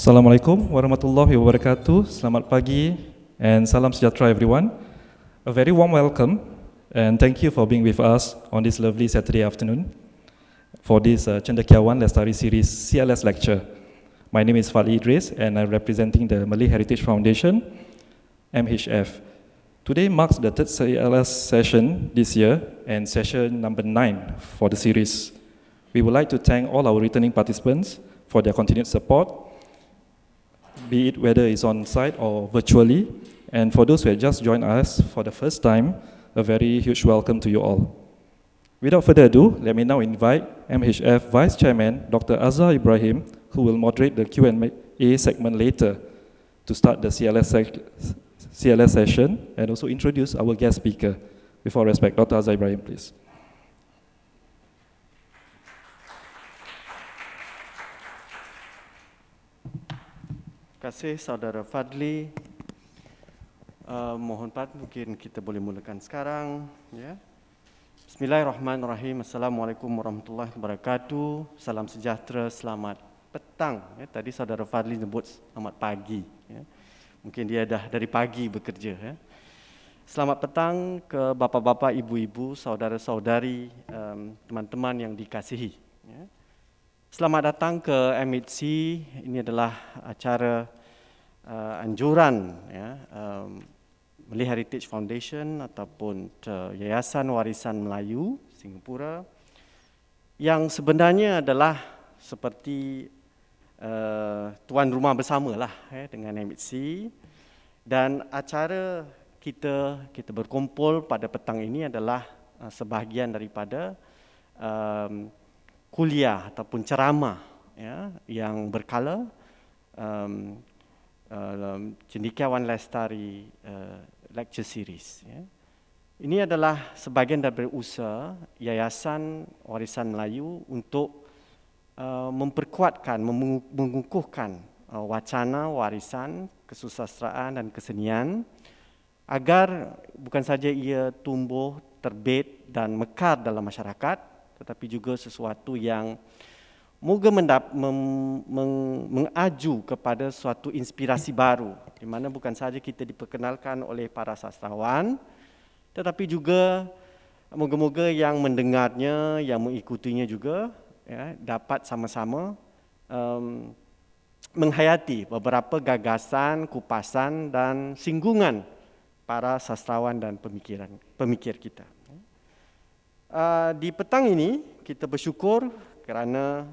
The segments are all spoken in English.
Assalamualaikum warahmatullahi wabarakatuh. Selamat pagi and salam sejahtera everyone. A very warm welcome and thank you for being with us on this lovely Saturday afternoon for this Cendekiawan Lestari Series CLS lecture. My name is Fadli Idris and I'm representing the Malay Heritage Foundation, MHF. Today marks the third CLS session this year and session number 9 for the series. We would like to thank all our returning participants for their continued support, be it whether it's on site or virtually. And for those who have just joined us for the first time, a very huge welcome to you all. Without further ado, let me now invite MHF Vice-Chairman Dr. Azhar Ibrahim, who will moderate the Q&A segment later to start the CLS session and also introduce our guest speaker. With all respect, Dr. Azhar Ibrahim, please. Terima kasih Saudara Fadli. Mohon Pak, mungkin kita boleh mulakan sekarang. Ya. Bismillahirrahmanirrahim. Assalamualaikum warahmatullahi wabarakatuh. Salam sejahtera, selamat petang. Ya, tadi Saudara Fadli sebut selamat pagi. Ya. Mungkin dia dah dari pagi bekerja. Ya. Selamat petang ke bapa-bapa, ibu-ibu, saudara-saudari, teman-teman yang dikasihi. Ya. Selamat datang ke MHC. Ini adalah acara anjuran ya, Malay Heritage Foundation ataupun Yayasan Warisan Melayu Singapura yang sebenarnya adalah seperti tuan rumah bersamalah ya, dengan MHC. Dan acara kita berkumpul pada petang ini adalah sebahagian daripada kuliah ataupun ceramah ya, yang berkala Cendekiawan Lestari Lecture Series. Ya. Ini adalah sebahagian dari usaha Yayasan Warisan Melayu untuk memperkuatkan, mengukuhkan wacana warisan, kesusastraan dan kesenian agar bukan saja ia tumbuh, terbit dan mekar dalam masyarakat, tetapi juga sesuatu yang moga mengaju kepada suatu inspirasi baru, di mana bukan saja kita diperkenalkan oleh para sastrawan, tetapi juga moga-moga yang mendengarnya, yang mengikutinya juga ya, dapat sama-sama menghayati beberapa gagasan, kupasan dan singgungan para sastrawan dan pemikir kita. Di petang ini kita bersyukur kerana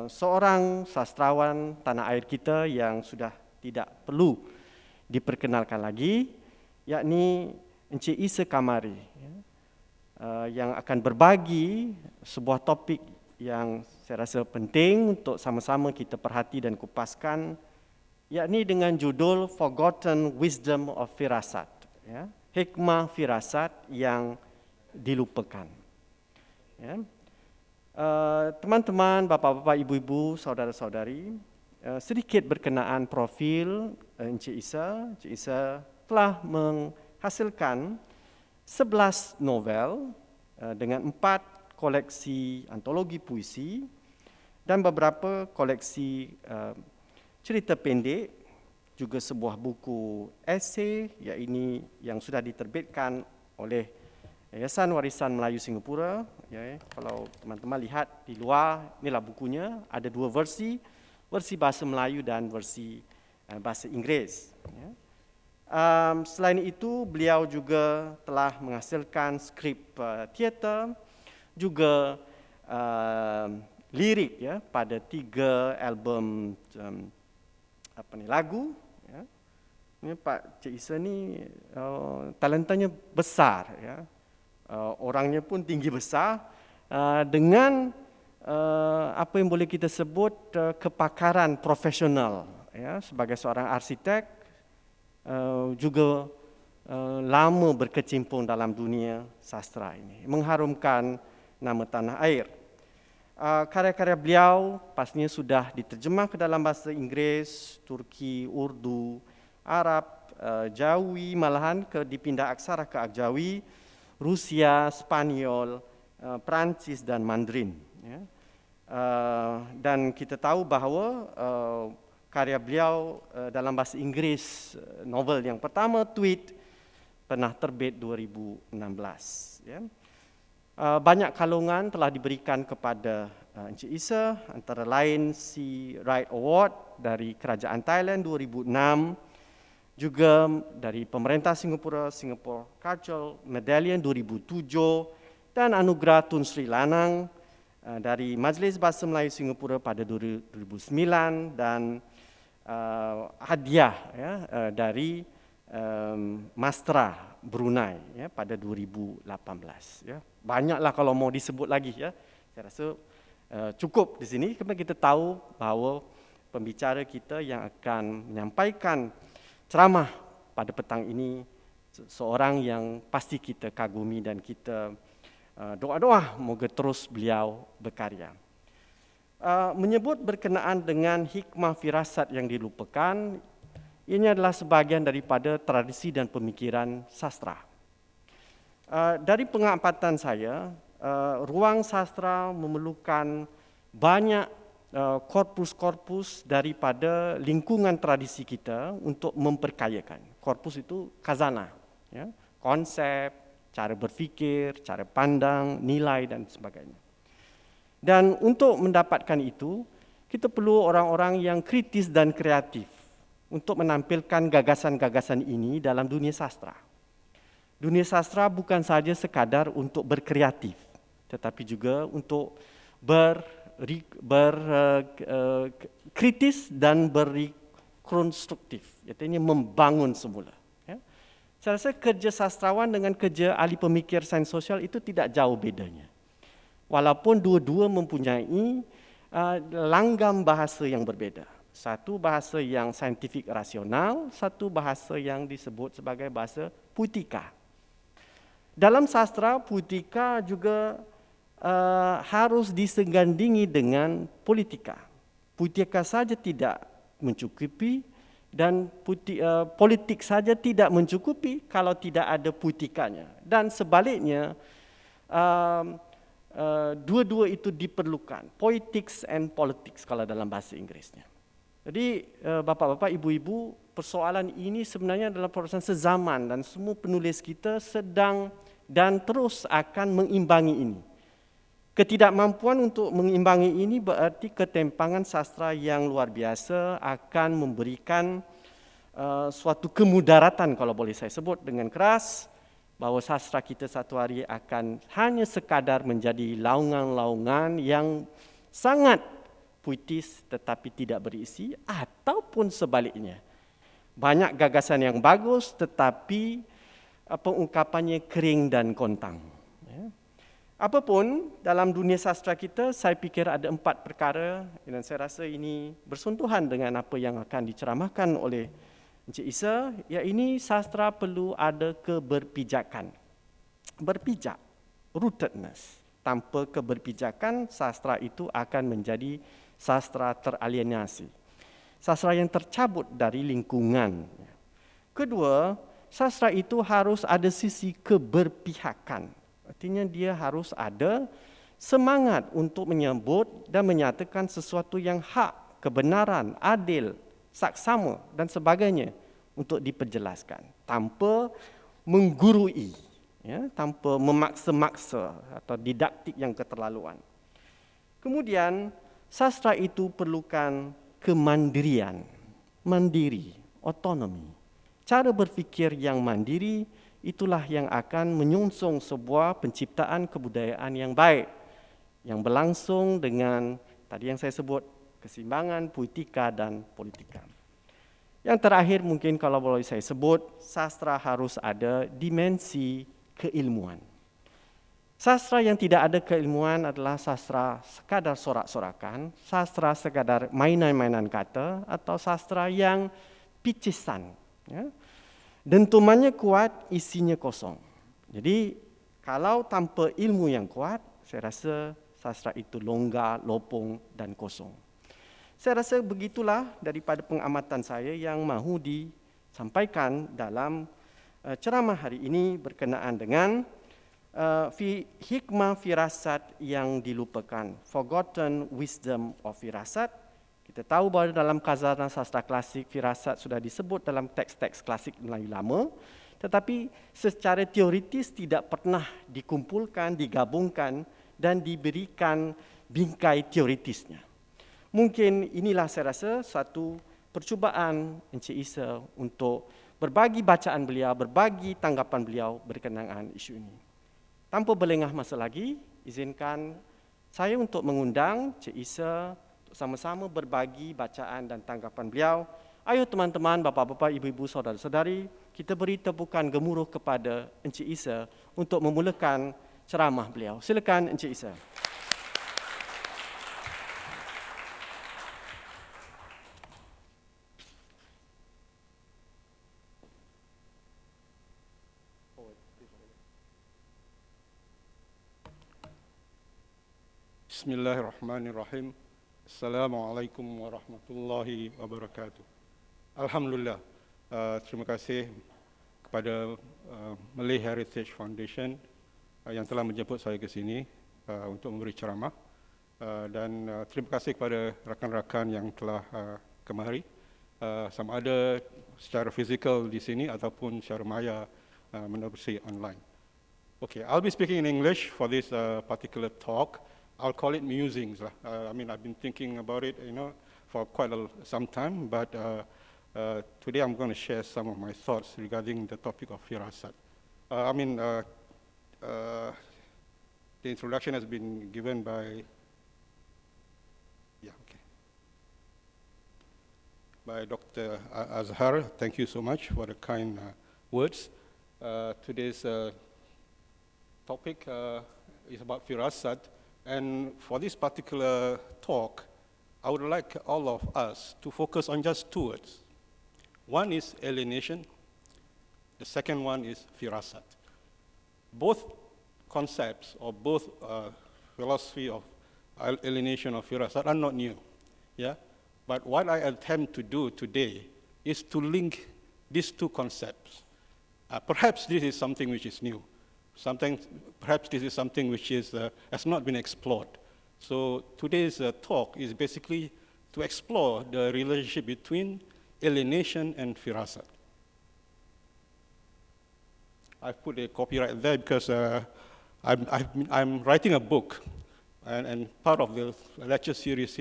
seorang sastrawan tanah air kita yang sudah tidak perlu diperkenalkan lagi, yakni Encik Isa Kamari, yang akan berbagi sebuah topik yang saya rasa penting untuk sama-sama kita perhati dan kupaskan, yakni dengan judul Forgotten Wisdom of Firasat, Hikmah Firasat yang dilupakan. Ya. Teman-teman, bapa-bapa, ibu-ibu, saudara-saudari, sedikit berkenaan profil Encik Isa. Encik Isa telah menghasilkan 11 novel dengan 4 koleksi antologi puisi dan beberapa koleksi cerita pendek, juga sebuah buku esei yang sudah diterbitkan oleh Yayasan Warisan Melayu Singapura. Ya, kalau teman-teman lihat di luar, inilah bukunya. Ada 2 versi, versi bahasa Melayu dan versi bahasa Inggeris. Ya. Selain itu, beliau juga telah menghasilkan skrip teater, juga lirik ya, pada 3 album lagu. Ya. Ini Pak Cik Isa ni talentanya besar. Ya. Orangnya pun tinggi besar dengan apa yang boleh kita sebut kepakaran profesional ya, sebagai seorang arsitek, juga lama berkecimpung dalam dunia sastra ini, mengharumkan nama tanah air. Karya-karya beliau pastinya sudah diterjemah ke dalam bahasa Inggeris, Turki, Urdu, Arab, Jawi, malahan dipindah aksara ke Jawi, Rusia, Spanyol, Perancis dan Mandarin. Ya. Dan kita tahu bahawa karya beliau dalam bahasa Inggeris, novel yang pertama, Tweet, pernah terbit 2016. Ya. Banyak kalungan telah diberikan kepada Encik Isa, antara lain Sea Right Award dari Kerajaan Thailand 2006, juga dari pemerintah Singapura, Singapore Cultural Medallion 2007, dan Anugerah Tun Sri Lanang dari Majlis Bahasa Melayu Singapura pada 2009, dan hadiah ya, dari Mastra Brunei ya, pada 2018. Ya. Banyaklah kalau mau disebut lagi. Ya. Saya rasa cukup di sini kerana kita tahu bahawa pembicara kita yang akan menyampaikan ceramah pada petang ini seorang yang pasti kita kagumi dan kita doa-doa moga terus beliau berkarya. Menyebut berkenaan dengan hikmah firasat yang dilupakan, ini adalah sebahagian daripada tradisi dan pemikiran sastra. Dari pengamatan saya, ruang sastra memerlukan banyak korpus-korpus daripada lingkungan tradisi kita untuk memperkayakan. Korpus itu khazanah, ya, konsep, cara berfikir, cara pandang, nilai dan sebagainya. Dan untuk mendapatkan itu, kita perlu orang-orang yang kritis dan kreatif untuk menampilkan gagasan-gagasan ini dalam dunia sastra. Dunia sastra bukan sahaja sekadar untuk berkreatif, tetapi juga untuk kritis dan berkonstruktif, artinya membangun semula. Ya. Saya rasa kerja sastrawan dengan kerja ahli pemikir sains sosial itu tidak jauh bedanya. Walaupun dua-dua mempunyai langgam bahasa yang berbeda. Satu bahasa yang saintifik rasional, satu bahasa yang disebut sebagai bahasa puitika. Dalam sastra, puitika juga harus disegandingi dengan politika. Puitika saja tidak mencukupi dan politik saja tidak mencukupi kalau tidak ada puitikanya. Dan sebaliknya, dua-dua itu diperlukan. Poetics and politics kalau dalam bahasa Inggerisnya. Jadi bapa-bapa, ibu-ibu, persoalan ini sebenarnya adalah persoalan sezaman dan semua penulis kita sedang dan terus akan mengimbangi ini. Ketidakmampuan untuk mengimbangi ini berarti ketimpangan sastra yang luar biasa akan memberikan suatu kemudaratan, kalau boleh saya sebut dengan keras, bahawa sastra kita satu hari akan hanya sekadar menjadi laungan-laungan yang sangat puitis tetapi tidak berisi, ataupun sebaliknya. Banyak gagasan yang bagus tetapi pengungkapannya kering dan kontang. Ya. Apapun dalam dunia sastra kita, saya fikir ada 4 perkara dan saya rasa ini bersentuhan dengan apa yang akan diceramahkan oleh Encik Isa, iaitu sastra perlu ada keberpijakan. Berpijak, rootedness. Tanpa keberpijakan, sastra itu akan menjadi sastra teralienasi. Sastra yang tercabut dari lingkungan. Kedua, sastra itu harus ada sisi keberpihakan. Artinya dia harus ada semangat untuk menyebut dan menyatakan sesuatu yang hak, kebenaran, adil, saksama dan sebagainya untuk diperjelaskan tanpa menggurui, ya, tanpa memaksa-maksa atau didaktik yang keterlaluan. Kemudian sastra itu perlukan kemandirian, mandiri, otonomi. Cara berfikir yang mandiri itulah yang akan menyongsong sebuah penciptaan kebudayaan yang baik, yang berlangsung dengan tadi yang saya sebut, keseimbangan puitika dan politika. Yang terakhir mungkin kalau boleh saya sebut, sastra harus ada dimensi keilmuan. Sastra yang tidak ada keilmuan adalah sastra sekadar sorak-sorakan, sastra sekadar mainan-mainan kata, atau sastra yang picisan. Ya. Dentumannya kuat, isinya kosong. Jadi kalau tanpa ilmu yang kuat, saya rasa sastra itu longgar, lopong dan kosong. Saya rasa begitulah daripada pengamatan saya yang mahu disampaikan dalam ceramah hari ini berkenaan dengan hikmah firasat yang dilupakan, Forgotten Wisdom of Firasat, Kita tahu bahawa dalam khazanah sastra klasik, firasat sudah disebut dalam teks-teks klasik Melayu lama, tetapi secara teoritis tidak pernah dikumpulkan, digabungkan dan diberikan bingkai teoritisnya. Mungkin inilah saya rasa satu percubaan Encik Isa untuk berbagi bacaan beliau, berbagi tanggapan beliau berkenaan isu ini. Tanpa berlengah masa lagi, izinkan saya untuk mengundang Encik Isa untuk sama-sama berbagi bacaan dan tanggapan beliau. Ayo teman-teman, bapa-bapa, ibu-ibu, saudara-saudari, kita beri tepukan gemuruh kepada Encik Isa untuk memulakan ceramah beliau. Silakan Encik Isa. Bismillahirrahmanirrahim. Assalamualaikum warahmatullahi wabarakatuh. Alhamdulillah, terima kasih kepada Malay Heritage Foundation yang telah menjemput saya ke sini untuk memberi ceramah, dan terima kasih kepada rakan-rakan yang telah kemari, sama ada secara fizikal di sini ataupun secara maya menerusi online. Okay, I'll be speaking in English for this particular talk. I'll call it musings. I mean, I've been thinking about it, for quite some time, but today I'm going to share some of my thoughts regarding the topic of firasat. The introduction has been given by, by Dr. Azhar. Thank you so much for the kind words. Today's topic is about firasat. And for this particular talk, I would like all of us to focus on just two words. One is alienation. The second one is firasat. Both concepts or both philosophy of alienation or firasat are not new. Yeah? But what I attempt to do today is to link these two concepts. Perhaps this is something which is new. Perhaps this is something which has not been explored. So today's talk is basically to explore the relationship between alienation and firasat. I put a copyright there because I'm writing a book, and part of the lecture series,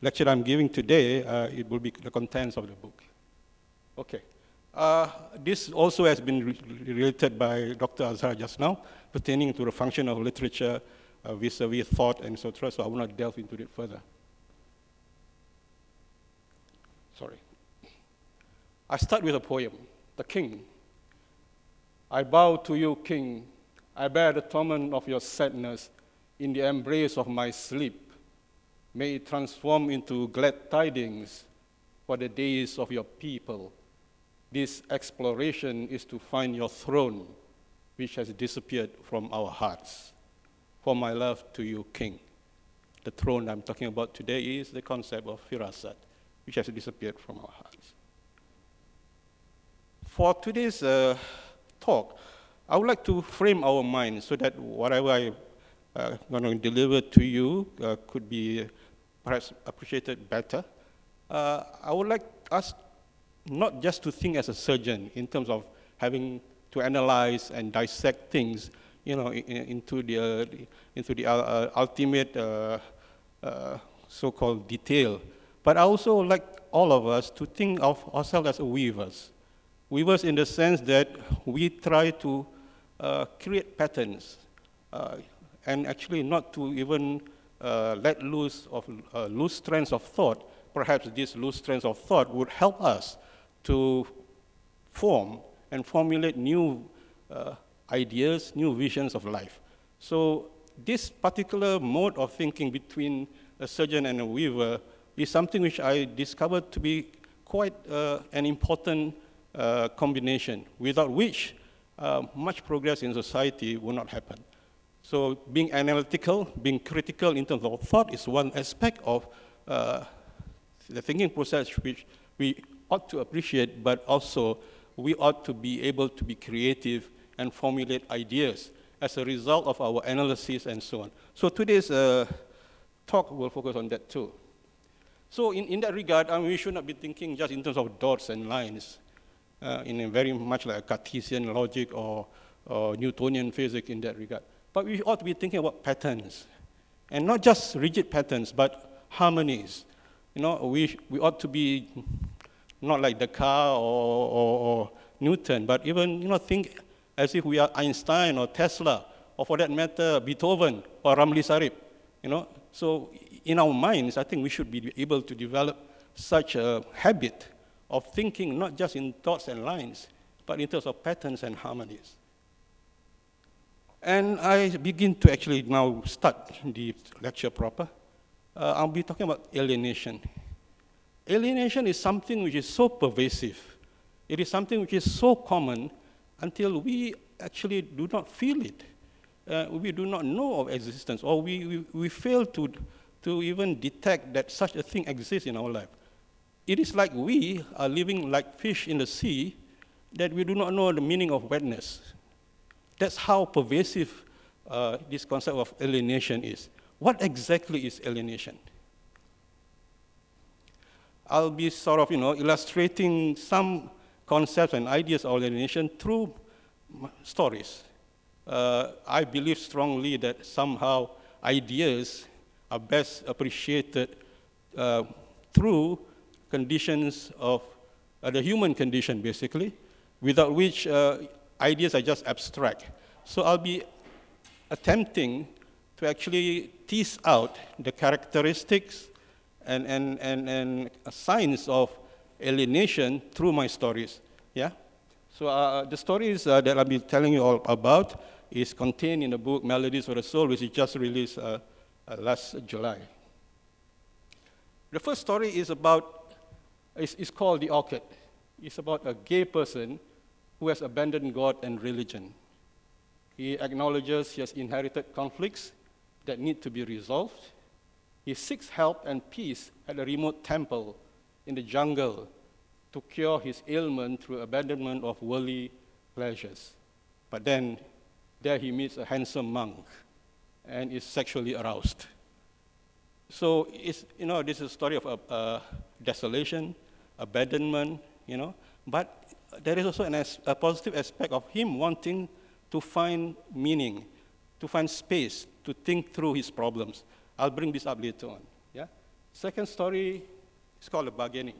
lecture I'm giving today, it will be the contents of the book. Okay. This also has been related by Dr. Azhar just now, pertaining to the function of literature vis-a-vis thought and so on, so I will not delve into it further. Sorry. I start with a poem, The King. I bow to you, King. I bear the torment of your sadness in the embrace of my sleep. May it transform into glad tidings for the days of your people. This exploration is to find your throne, which has disappeared from our hearts. For my love to you, King. The throne I'm talking about today is the concept of firasat, which has disappeared from our hearts. For today's talk, I would like to frame our minds so that whatever I'm going to deliver to you could be perhaps appreciated better. I would like us not just to think as a surgeon in terms of having to analyze and dissect things, into the ultimate so-called detail. But I also like all of us to think of ourselves as weavers. Weavers in the sense that we try to create patterns and actually not to even let loose of loose strands of thought. Perhaps these loose strands of thought would help us to form and formulate new ideas, new visions of life. So this particular mode of thinking between a surgeon and a weaver is something which I discovered to be quite an important combination, without which much progress in society will not happen. So being analytical, being critical in terms of thought is one aspect of the thinking process which we ought to appreciate, but also we ought to be able to be creative and formulate ideas as a result of our analysis and so on. So today's talk will focus on that too. So in that regard, we should not be thinking just in terms of dots and lines, in a very much like a Cartesian logic or Newtonian physics in that regard. But we ought to be thinking about patterns, and not just rigid patterns, but harmonies. We ought to be not like Descartes or Newton, but even think as if we are Einstein or Tesla, or for that matter, Beethoven or Ramli Sarip. So in our minds, I think we should be able to develop such a habit of thinking not just in thoughts and lines, but in terms of patterns and harmonies. And I begin to actually now start the lecture proper. I'll be talking about alienation. Alienation is something which is so pervasive. It is something which is so common until we actually do not feel it. We do not know of existence, or we fail to even detect that such a thing exists in our life. It is like we are living like fish in the sea, that we do not know the meaning of wetness. That's how pervasive this concept of alienation is. What exactly is alienation? I'll be sort of, illustrating some concepts and ideas of alienation through stories. I believe strongly that somehow ideas are best appreciated through conditions of the human condition, basically, without which ideas are just abstract. So I'll be attempting to actually tease out the characteristics and signs of alienation through my stories. Yeah. So the stories that I'll be telling you all about is contained in the book Melodies for the Soul, which is just released last July. The first story is called The Orchid. It's about a gay person who has abandoned God and religion. He acknowledges he has inherited conflicts that need to be resolved. He seeks help and peace at a remote temple in the jungle to cure his ailment through abandonment of worldly pleasures. But then, there he meets a handsome monk and is sexually aroused. So this is a story of desolation, abandonment, but there is also a positive aspect of him wanting to find meaning, to find space, to think through his problems. I'll bring this up later on. Yeah? Second story is called The Bargaining.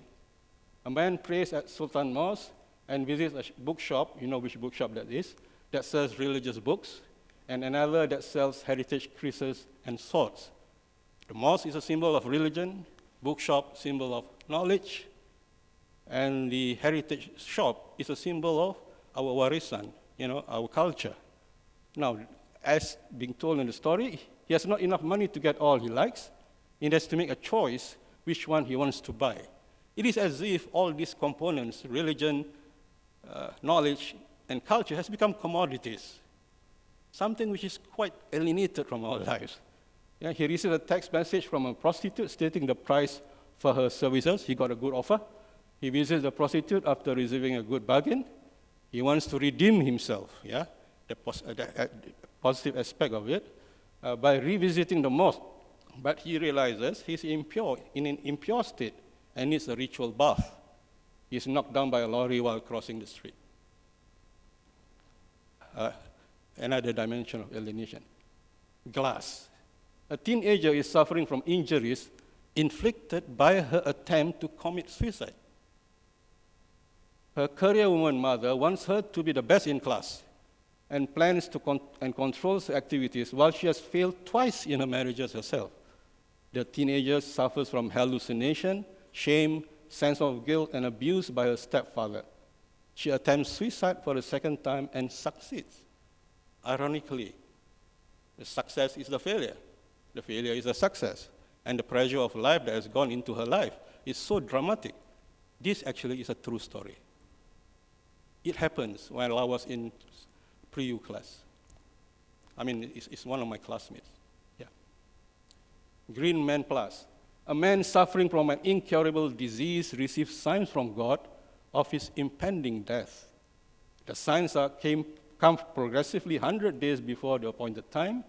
A man prays at Sultan Mosque and visits a bookshop, you know which bookshop that is, that sells religious books, and another that sells heritage creases and swords. The mosque is a symbol of religion, bookshop, symbol of knowledge, and the heritage shop is a symbol of our warisan, our culture. Now, as being told in the story, he has not enough money to get all he likes. He has to make a choice which one he wants to buy. It is as if all these components, religion, knowledge, and culture, has become commodities, something which is quite alienated from our lives. Yeah, he received a text message from a prostitute stating the price for her services. He got a good offer. He visits the prostitute after receiving a good bargain. He wants to redeem himself, the positive aspect of it, by revisiting the mosque. But he realizes he's impure, in an impure state, and needs a ritual bath. He's knocked down by a lorry while crossing the street. Another dimension of alienation. Glass. A teenager is suffering from injuries inflicted by her attempt to commit suicide. Her career woman mother wants her to be the best in class and plans to and controls her activities while she has failed twice in her marriages herself. The teenager suffers from hallucination, shame, sense of guilt, and abuse by her stepfather. She attempts suicide for the second time and succeeds. Ironically, the success is the failure. The failure is a success. And the pressure of life that has gone into her life is so dramatic. This actually is a true story. It happens while I was in pre-U class. It's one of my classmates. Yeah. Green Man Plus. A man suffering from an incurable disease receives signs from God of his impending death. The signs come progressively 100 days before the appointed time.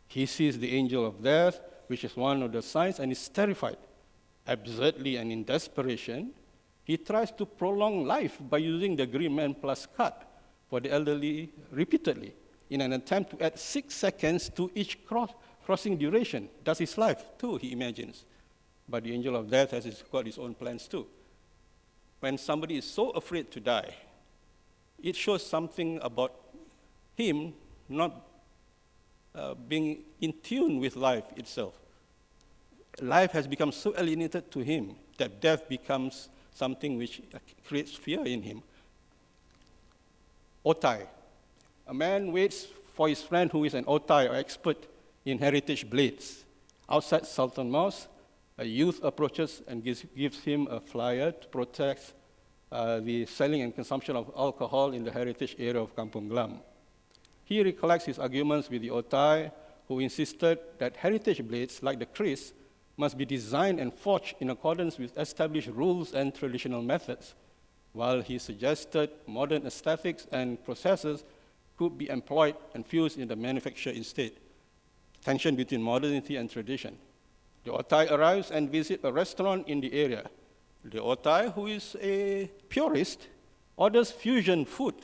He sees the angel of death, which is one of the signs, and is terrified. Absurdly and in desperation, he tries to prolong life by using the Green Man Plus card for the elderly repeatedly in an attempt to add 6 seconds to each crossing duration. That's his life too, he imagines. But the angel of death has got his own plans too. When somebody is so afraid to die, it shows something about him not being in tune with life itself. Life has become so alienated to him that death becomes something which creates fear in him. Otai. A man waits for his friend who is an Otai, or expert in heritage blades. Outside Sultan Mosque, a youth approaches and gives him a flyer to protest the selling and consumption of alcohol in the heritage area of Kampung Glam. He recollects his arguments with the Otai, who insisted that heritage blades, like the kris, must be designed and forged in accordance with established rules and traditional methods, while he suggested modern aesthetics and processes could be employed and fused in the manufacture instead. Tension between modernity and tradition. The Otai arrives and visits a restaurant in the area. The Otai, who is a purist, orders fusion food,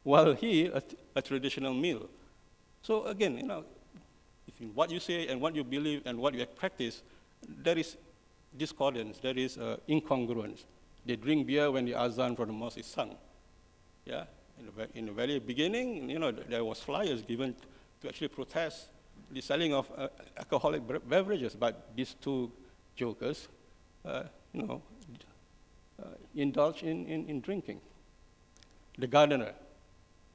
while he a traditional meal. So again, if what you say and what you believe and what you practice, there is discordance, there is incongruence. They drink beer when the azan from the mosque is sung. Yeah, in the very beginning, there was flyers given to actually protest the selling of alcoholic beverages, but these two jokers, indulge in drinking. The gardener.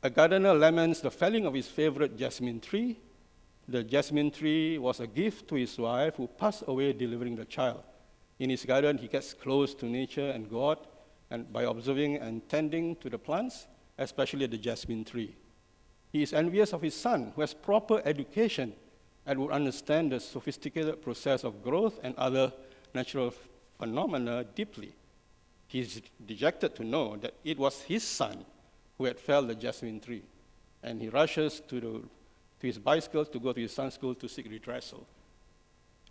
A gardener laments the felling of his favorite jasmine tree. The jasmine tree was a gift to his wife, who passed away delivering the child. In his garden, he gets close to nature and God, and by observing and tending to the plants, especially the jasmine tree. He is envious of his son, who has proper education and would understand the sophisticated process of growth and other natural phenomena deeply. He is dejected to know that it was his son who had felled the jasmine tree, and he rushes to his bicycle to go to his son's school to seek redressal.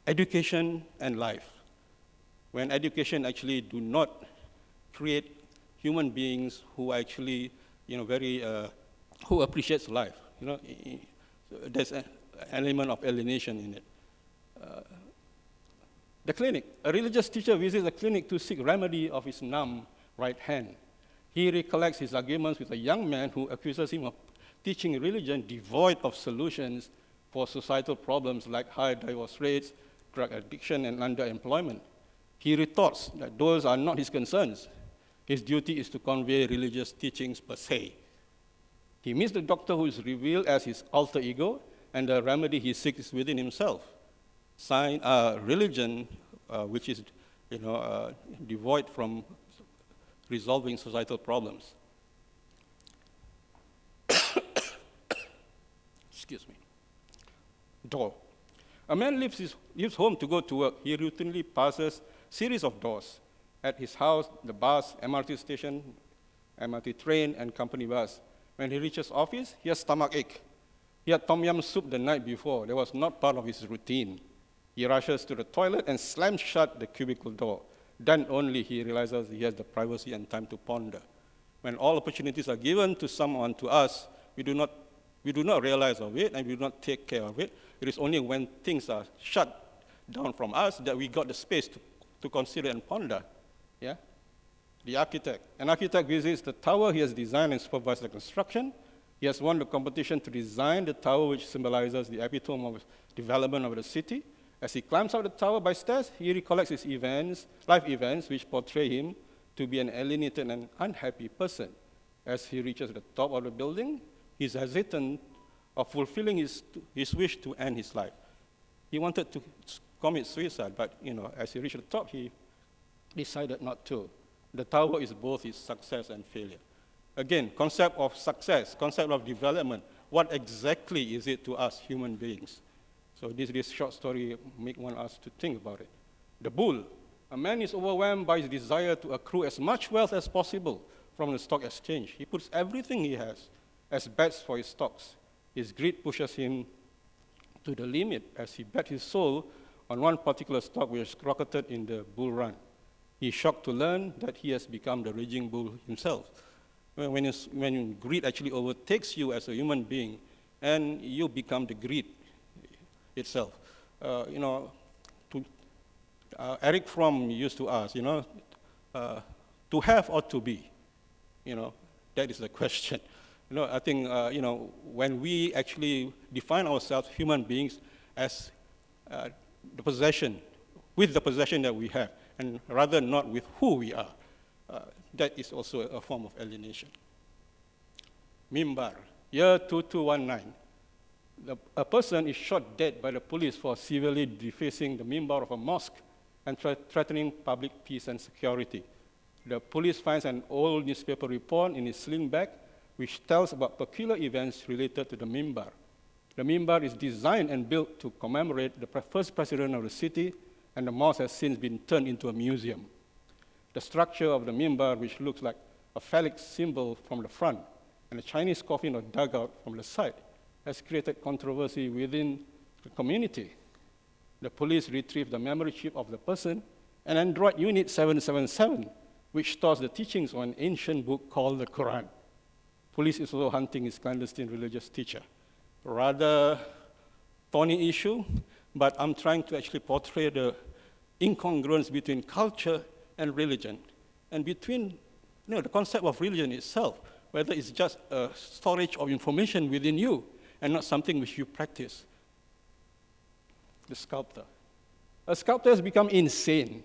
Education and life. When education actually do not create human beings who actually, who appreciates life. There's an element of alienation in it. The clinic. A religious teacher visits a clinic to seek remedy of his numb right hand. He recollects his arguments with a young man who accuses him of teaching religion devoid of solutions for societal problems like high divorce rates, drug addiction, and underemployment. He retorts that those are not his concerns. His duty is to convey religious teachings per se. He meets the doctor, who is revealed as his alter ego, and the remedy he seeks is within himself. Religion, which is devoid from resolving societal problems. Excuse me. Door. A man leaves home to go to work. He routinely passes a series of doors. At his house, the bus, MRT station, MRT train, and company bus. When he reaches office, he has stomachache. He had tom yum soup the night before. That was not part of his routine. He rushes to the toilet and slams shut the cubicle door. Then only he realizes he has the privacy and time to ponder. When all opportunities are given to someone, to us, we do not realize of it, and we do not take care of it. It is only when things are shut down from us that we got the space to consider and ponder. Yeah? The architect. An architect visits the tower he has designed and supervised the construction. He has won the competition to design the tower, which symbolizes the epitome of development of the city. As he climbs up the tower by stairs, he recollects his life events, which portray him to be an alienated and unhappy person. As he reaches the top of the building, he's hesitant of fulfilling his wish to end his life. He wanted to commit suicide, but as he reached the top, he decided not to. The tower is both his success and failure. Again, concept of success, concept of development. What exactly is it to us human beings? So this short story makes one us to think about it. The bull. A man is overwhelmed by his desire to accrue as much wealth as possible from the stock exchange. He puts everything he has as bets for his stocks. His greed pushes him to the limit as he bet his soul on one particular stock which rocketed in the bull run. He's shocked to learn that he has become the raging bull himself. When greed actually overtakes you as a human being, and you become the greed itself. Eric Fromm used to ask, to have or to be? That is the question. I think, when we actually define ourselves, human beings, as the possession that we have, and rather not with who we are, that is also a form of alienation. Mimbar, year 2219. A person is shot dead by the police for severely defacing the mimbar of a mosque and threatening public peace and security. The police finds an old newspaper report in his sling bag, which tells about peculiar events related to the mimbar. The mimbar is designed and built to commemorate the first president of the city, and the mosque has since been turned into a museum. The structure of the mimbar, which looks like a phallic symbol from the front and a Chinese coffin or dugout from the side, has created controversy within the community. The police retrieved the memory chip of the person, and Android Unit 777, which stores the teachings of an ancient book called the Quran. Police is also hunting his clandestine religious teacher. Rather thorny issue, but I'm trying to actually portray the incongruence between culture and religion, and between the concept of religion itself, whether it's just a storage of information within you and not something which you practice. The sculptor. A sculptor has become insane.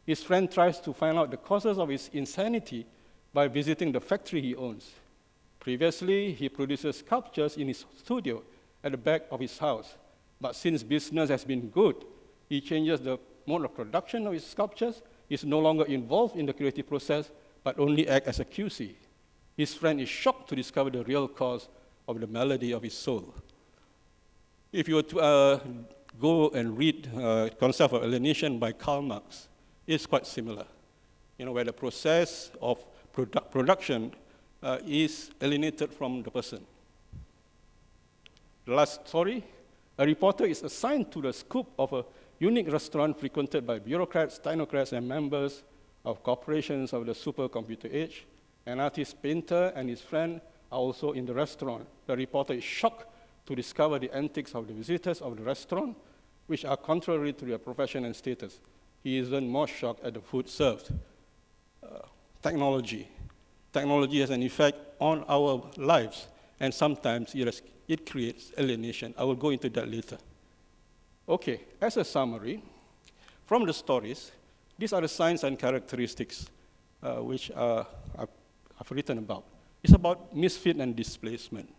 His friend tries to find out the causes of his insanity by visiting the factory he owns. Previously, he produces sculptures in his studio at the back of his house. But since business has been good, he changes the mode of production of his sculptures. He's no longer involved in the creative process, but only acts as a QC. His friend is shocked to discover the real cause of the malady of his soul. If you were to go and read Concept of Alienation by Karl Marx, it's quite similar, where the process of production is alienated from the person. The last story, a reporter is assigned to the scoop of a unique restaurant frequented by bureaucrats, technocrats, and members of corporations of the supercomputer age. An artist painter and his friend are also in the restaurant. The reporter is shocked to discover the antics of the visitors of the restaurant, which are contrary to their profession and status. He is even more shocked at the food served. Technology. Technology has an effect on our lives, and sometimes it creates alienation. I will go into that later. Okay, as a summary, from the stories, these are the signs and characteristics which I've written about. It's about misfit and displacement.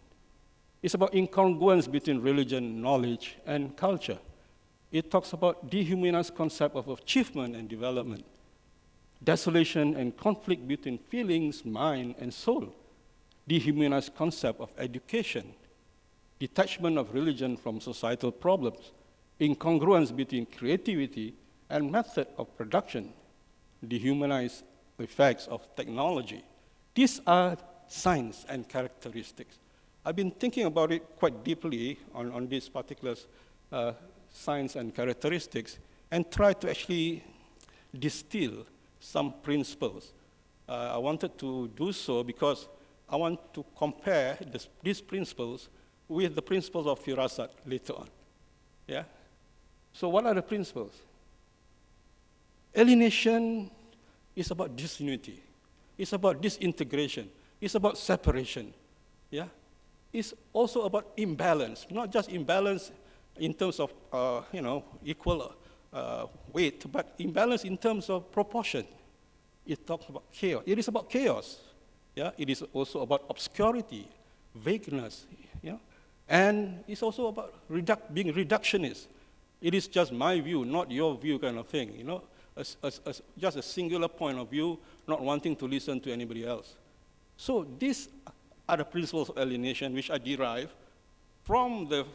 It's about incongruence between religion, knowledge, and culture. It talks about dehumanized concept of achievement and development, desolation and conflict between feelings, mind, and soul, dehumanized concept of education, detachment of religion from societal problems, incongruence between creativity and method of production, dehumanized effects of technology. These are signs and characteristics. I've been thinking about it quite deeply on these particular signs and characteristics, and try to actually distill some principles. I wanted to do so because I want to compare these principles with the principles of Firasat later on. Yeah? So what are the principles? Alienation is about disunity. It's about disintegration. It's about separation. Yeah? It's also about imbalance, not just imbalance in terms of equal weight, but imbalance in terms of proportion. It talks about chaos. It is about chaos. Yeah? It is also about obscurity, vagueness. Yeah? And it's also about being reductionist. It is just my view, not your view kind of thing. Just a singular point of view, not wanting to listen to anybody else. So these are the principles of alienation which are derived from the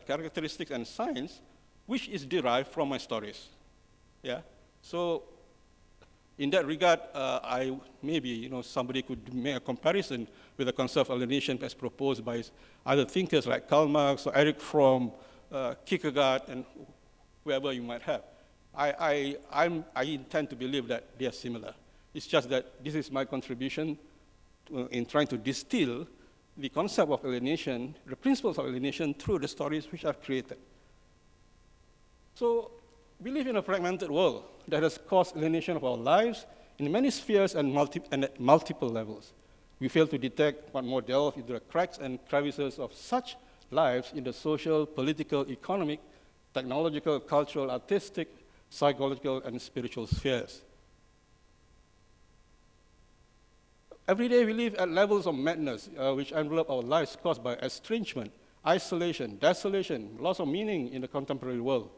characteristics and signs, which is derived from my stories. Yeah. So in that regard, somebody could make a comparison with the concept of alienation as proposed by other thinkers like Karl Marx or Eric Fromm, Kierkegaard, and wherever you might have. I intend to believe that they are similar. It's just that this is my contribution in trying to distill the concept of alienation, the principles of alienation, through the stories which I've created. So we live in a fragmented world that has caused alienation of our lives in many spheres and at multiple levels. We fail to detect but more delve into the cracks and crevices of such lives in the social, political, economic, technological, cultural, artistic, psychological, and spiritual spheres. Every day we live at levels of madness which envelop our lives caused by estrangement, isolation, desolation, loss of meaning in the contemporary world.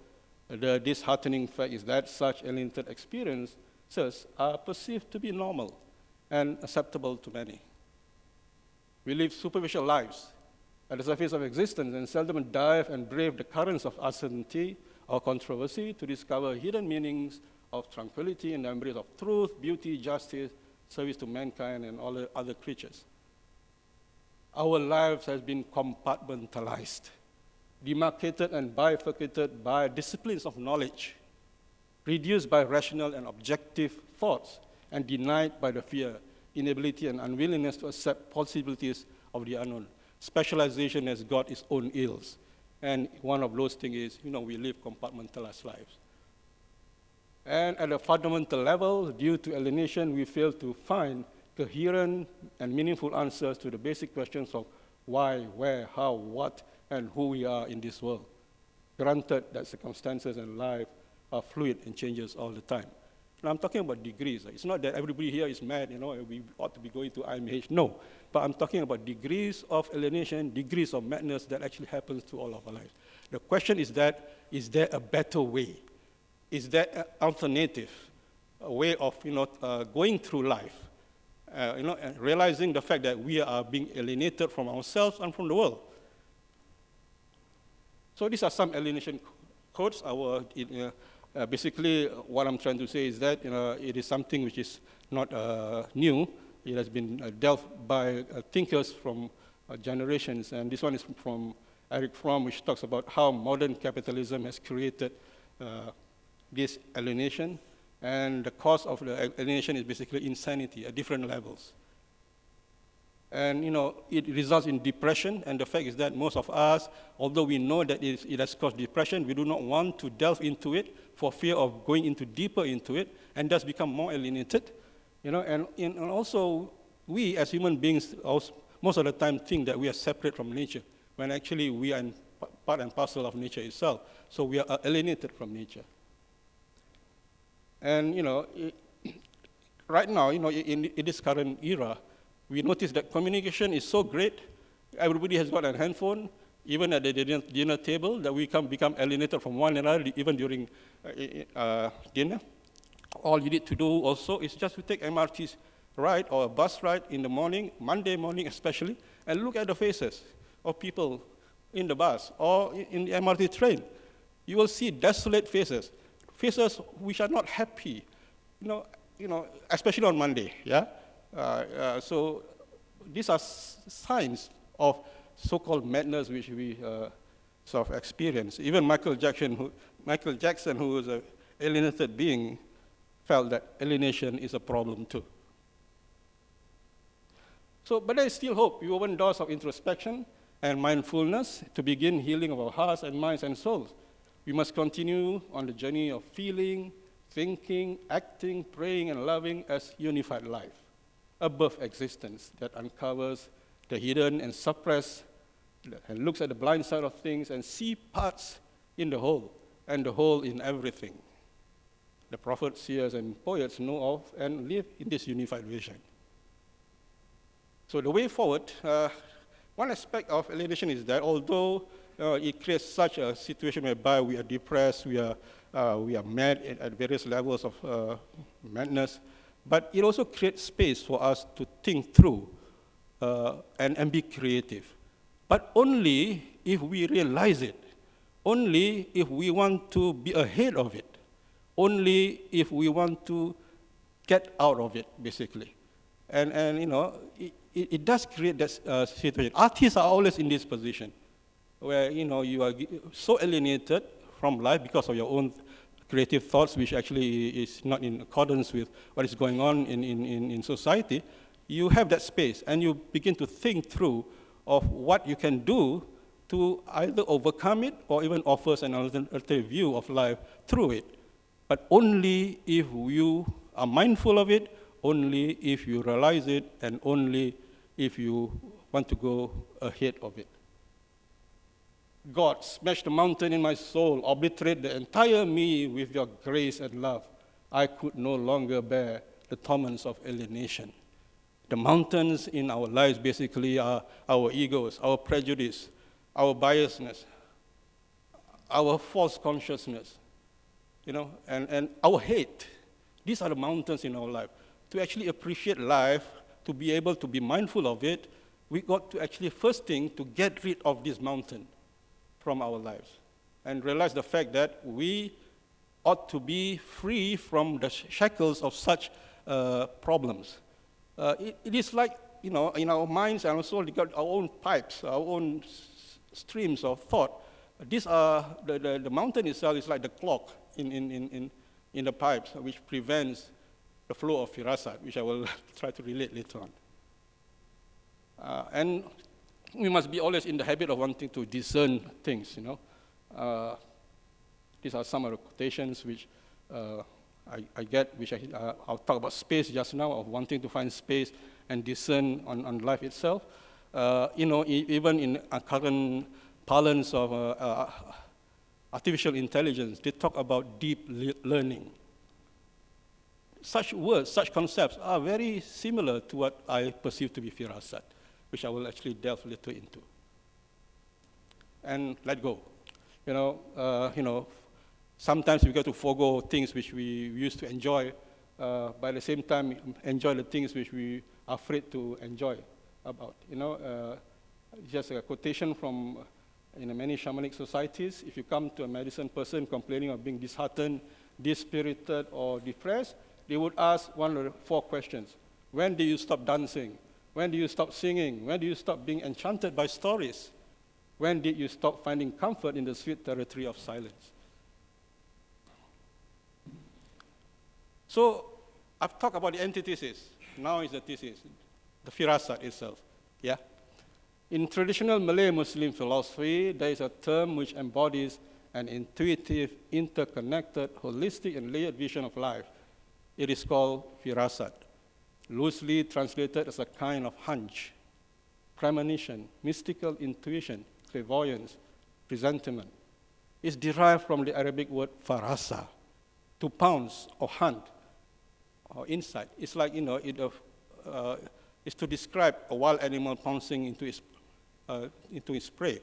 The disheartening fact is that such alienated experiences are perceived to be normal and acceptable to many. We live superficial lives at the surface of existence and seldom dive and brave the currents of uncertainty or controversy to discover hidden meanings of tranquility in the embrace of truth, beauty, justice, service to mankind and all the other creatures. Our lives has been compartmentalized, demarcated and bifurcated by disciplines of knowledge, reduced by rational and objective thoughts, and denied by the fear, inability, and unwillingness to accept possibilities of the unknown. Specialization has got its own ills. And one of those things is, we live compartmentalized lives. And at a fundamental level, due to alienation, we fail to find coherent and meaningful answers to the basic questions of why, where, how, what, and who we are in this world. Granted that circumstances and life are fluid and changes all the time. Now I'm talking about degrees. It's not that everybody here is mad, we ought to be going to IMH. No, but I'm talking about degrees of alienation, degrees of madness that actually happens to all of our lives. The question is is there a better way? Is there an alternative way of, going through life? And realizing the fact that we are being alienated from ourselves and from the world. So these are some alienation quotes. Basically, what I'm trying to say is that it is something which is not new. It has been delved by thinkers from generations, and this one is from Eric Fromm, which talks about how modern capitalism has created this alienation, and the cause of the alienation is basically insanity at different levels. And it results in depression, and the fact is that most of us, although we know that it has caused depression, we do not want to delve into it for fear of going deeper into it, and thus become more alienated. And also we as human beings most of the time think that we are separate from nature, when actually we are part and parcel of nature itself. So we are alienated from nature. And right now, in this current era, we notice that communication is so great. Everybody has got a handphone, even at the dinner table, that we can become alienated from one another, even during dinner. All you need to do also is just to take MRT ride or a bus ride in the morning, Monday morning especially, and look at the faces of people in the bus or in the MRT train. You will see desolate faces which are not happy, especially on Monday, yeah? So these are signs of so-called madness which we sort of experience. Even Michael Jackson, who was an alienated being, felt that alienation is a problem too. So, but there is still hope. We open doors of introspection and mindfulness to begin healing of our hearts and minds and souls. We must continue on the journey of feeling, thinking, acting, praying, and loving as unified life, above existence that uncovers the hidden and suppressed, and looks at the blind side of things and see parts in the whole, and the whole in everything. The prophets, seers, and poets know of and live in this unified vision. So the way forward, one aspect of alienation is that although it creates such a situation whereby we are depressed, we are mad at various levels of madness, but it also creates space for us to think through and be creative. But only if we realize it, only if we want to be ahead of it, only if we want to get out of it, basically. And it does create that situation. Artists are always in this position, where you are so alienated from life because of your own creative thoughts, which actually is not in accordance with what is going on in society, you have that space and you begin to think through of what you can do to either overcome it or even offers an alternative view of life through it. But only if you are mindful of it, only if you realize it, and only if you want to go ahead of it. God, smash the mountain in my soul, obliterate the entire me with your grace and love. I could no longer bear the torments of alienation. The mountains in our lives basically are our egos, our prejudice, our biasness, our false consciousness, and our hate. These are the mountains in our life. To actually appreciate life, to be able to be mindful of it, we got to actually first thing to get rid of this mountain from our lives and realize the fact that we ought to be free from the shackles of such problems. It is like, in our minds and also we got our own pipes, our own streams of thought. These are, the mountain itself is like the clock in the pipes, which prevents the flow of firasat, which I will try to relate later on. And we must be always in the habit of wanting to discern things, These are some of the quotations which I get, which I'll talk about space just now, of wanting to find space and discern on life itself. Even in current parlance of artificial intelligence, they talk about deep learning. Such words, such concepts are very similar to what I perceive to be firasat, which I will actually delve a little into. And let go. Sometimes we got to forego things which we used to enjoy, but at the same time enjoy the things which we are afraid to enjoy about. Just a quotation from many shamanic societies. If you come to a medicine person complaining of being disheartened, dispirited, or depressed, they would ask one of the 4 questions. When do you stop dancing? When do you stop singing? When do you stop being enchanted by stories? When did you stop finding comfort in the sweet territory of silence? So I've talked about the antithesis. Now is the thesis, the firasat itself. Yeah. In traditional Malay Muslim philosophy, there is a term which embodies an intuitive, interconnected, holistic, and layered vision of life. It is called firasat, loosely translated as a kind of hunch, premonition, mystical intuition, clairvoyance, presentiment. It's derived from the Arabic word farasa, to pounce or hunt or insight. It's like, it's to describe a wild animal pouncing into its prey.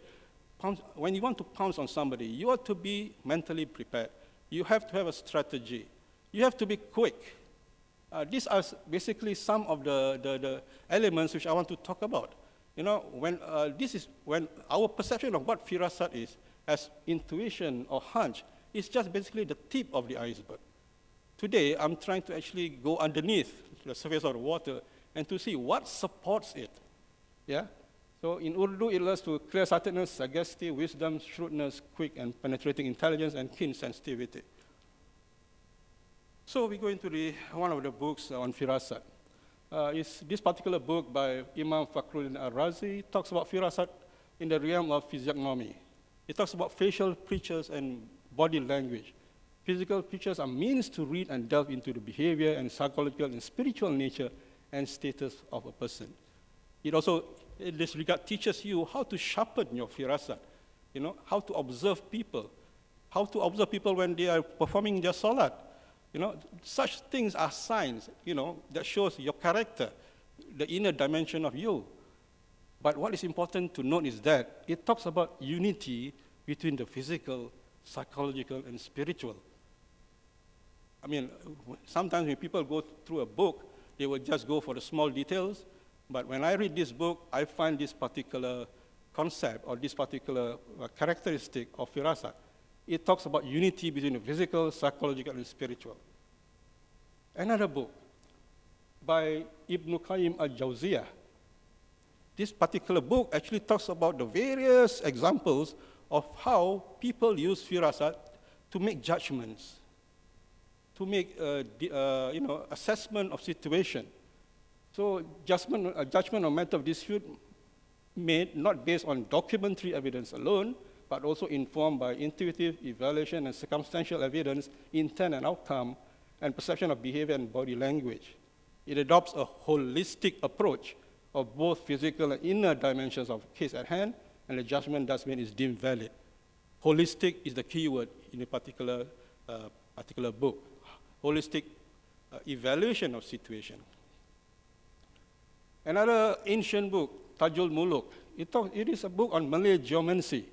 When you want to pounce on somebody, you ought to be mentally prepared. You have to have a strategy. You have to be quick. These are basically some of the elements which I want to talk about. When our perception of what firasat is, as intuition or hunch, is just basically the tip of the iceberg. Today, I'm trying to actually go underneath the surface of the water and to see what supports it. Yeah? So in Urdu, it relates to clear-sightedness, sagacity, wisdom, shrewdness, quick and penetrating intelligence, and keen sensitivity. So we go into one of the books on firasat. This particular book by Imam Fakhruddin Al-Razi talks about firasat in the realm of physiognomy. It talks about facial features and body language. Physical features are means to read and delve into the behavior and psychological and spiritual nature and status of a person. It also, in this regard, teaches you how to sharpen your firasat, how to observe people when they are performing their salat. Such things are signs, that shows your character, the inner dimension of you. But what is important to note is that it talks about unity between the physical, psychological, and spiritual. Sometimes when people go through a book, they will just go for the small details, but when I read this book, I find this particular concept or this particular characteristic of firasat. It talks about unity between the physical, psychological, and spiritual. Another book by Ibn Qayyim al-Jawziyah. This particular book actually talks about the various examples of how people use firasat to make judgments, to make assessment of situation. So judgment on matter of dispute made not based on documentary evidence alone, but also informed by intuitive evaluation and circumstantial evidence, intent and outcome, and perception of behavior and body language. It adopts a holistic approach of both physical and inner dimensions of case at hand, and the judgment thus made is deemed valid. Holistic is the key word in a particular book. Holistic evaluation of situation. Another ancient book, Tajul Muluk, it is a book on Malay geomancy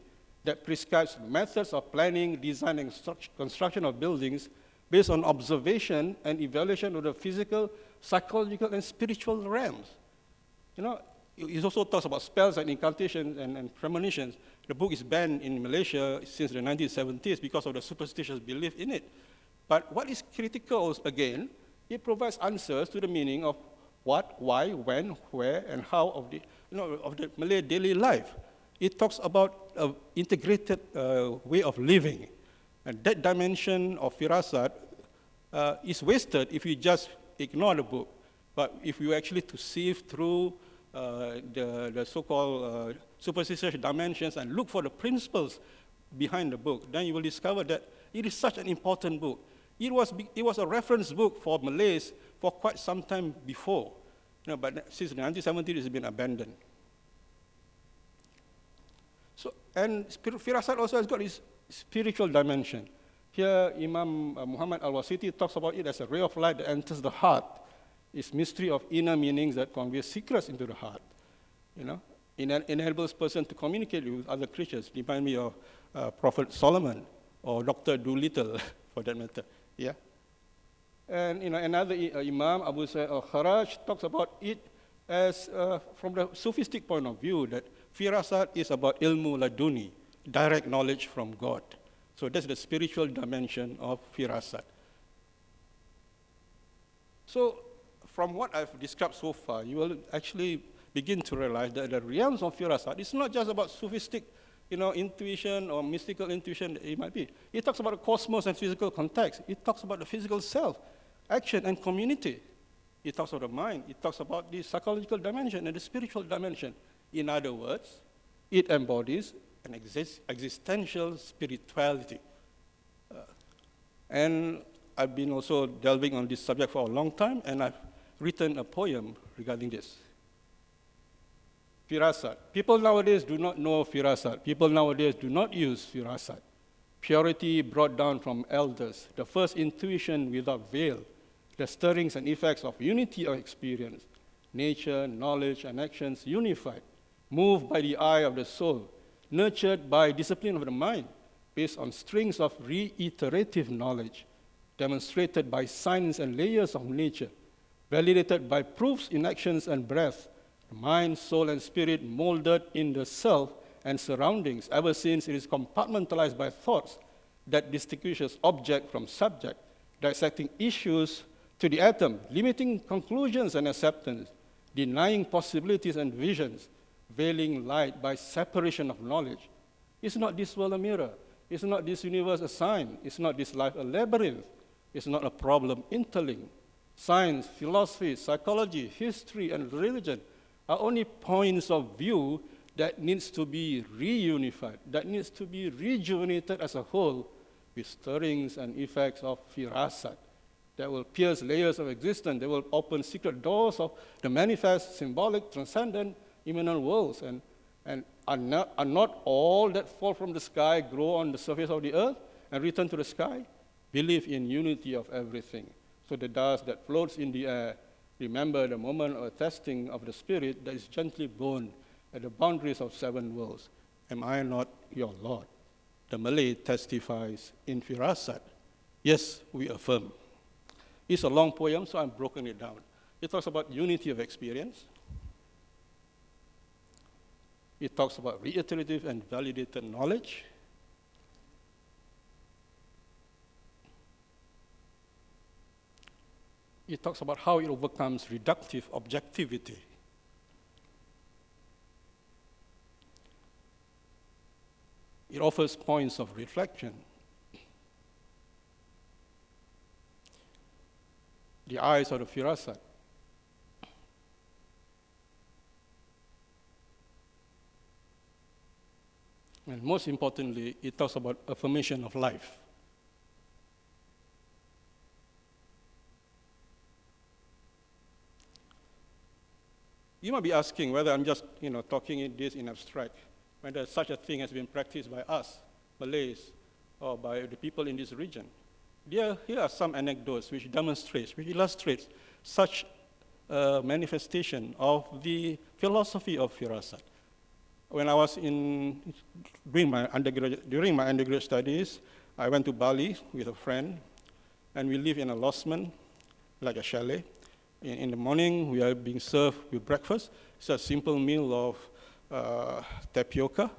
that prescribes methods of planning, design, and construction of buildings based on observation and evaluation of the physical, psychological, and spiritual realms. It also talks about spells and incantations and premonitions. The book is banned in Malaysia since the 1970s because of the superstitious belief in it. But what is critical, again, it provides answers to the meaning of what, why, when, where, and how of the Malay daily life. It talks about an integrated way of living. And that dimension of firasat is wasted if you just ignore the book. But if you actually to sieve through the so-called superstitious dimensions and look for the principles behind the book, then you will discover that it is such an important book. It was a reference book for Malays for quite some time before, but since the 1970s, it's been abandoned. So, and firasat also has got its spiritual dimension. Here, Imam Muhammad Al-Wasiti talks about it as a ray of light that enters the heart. It's mystery of inner meanings that convey secrets into the heart. It enables person to communicate with other creatures. Remind me of Prophet Solomon or Dr. Doolittle, for that matter. Yeah. And another Imam, Abu Sa'id al-Kharaj, talks about it as from the sophistic point of view that firasat is about ilmu laduni, direct knowledge from God. So that's the spiritual dimension of firasat. So from what I've described so far, you will actually begin to realize that the realms of firasat is not just about sophistic, intuition or mystical intuition that it might be. It talks about the cosmos and physical context. It talks about the physical self, action and community. It talks about the mind. It talks about the psychological dimension and the spiritual dimension. In other words, it embodies an existential spirituality. And I've been also delving on this subject for a long time, and I've written a poem regarding this. Firasat. People nowadays do not know firasat. People nowadays do not use firasat. Purity brought down from elders, the first intuition without veil, the stirrings and effects of unity of experience, nature, knowledge, and actions unified, moved by the eye of the soul, nurtured by discipline of the mind, based on strings of reiterative knowledge, demonstrated by signs and layers of nature, validated by proofs in actions and breath, the mind, soul, and spirit molded in the self and surroundings, ever since it is compartmentalized by thoughts that distinguishes object from subject, dissecting issues to the atom, limiting conclusions and acceptance, denying possibilities and visions, veiling light by separation of knowledge. Is not this world a mirror? Is not this universe a sign? Is not this life a labyrinth? Is not a problem interlinked? Science, philosophy, psychology, history, and religion are only points of view that needs to be reunified, that needs to be rejuvenated as a whole with stirrings and effects of firasat that will pierce layers of existence, that will open secret doors of the manifest, symbolic, transcendent, immanent worlds. And are not all that fall from the sky grow on the surface of the earth and return to the sky? Believe in unity of everything. So the dust that floats in the air, remember the moment of testing of the spirit that is gently born at the boundaries of 7 worlds. Am I not your Lord? The Malay testifies in firasat. Yes, we affirm. It's a long poem, so I've broken it down. It talks about unity of experience. It talks about reiterative and validated knowledge. It talks about how it overcomes reductive objectivity. It offers points of reflection. the eyes of the Firasat. And most importantly, it talks about affirmation of life. You might be asking whether I'm just talking this in abstract, whether such a thing has been practiced by us, Malays, or by the people in this region. Here are some anecdotes which illustrates such a manifestation of the philosophy of Firasat. When I was during my undergraduate studies, I went to Bali with a friend, and we lived in a losmen, like a chalet. In the morning, we are being served with breakfast. It's a simple meal of tapioca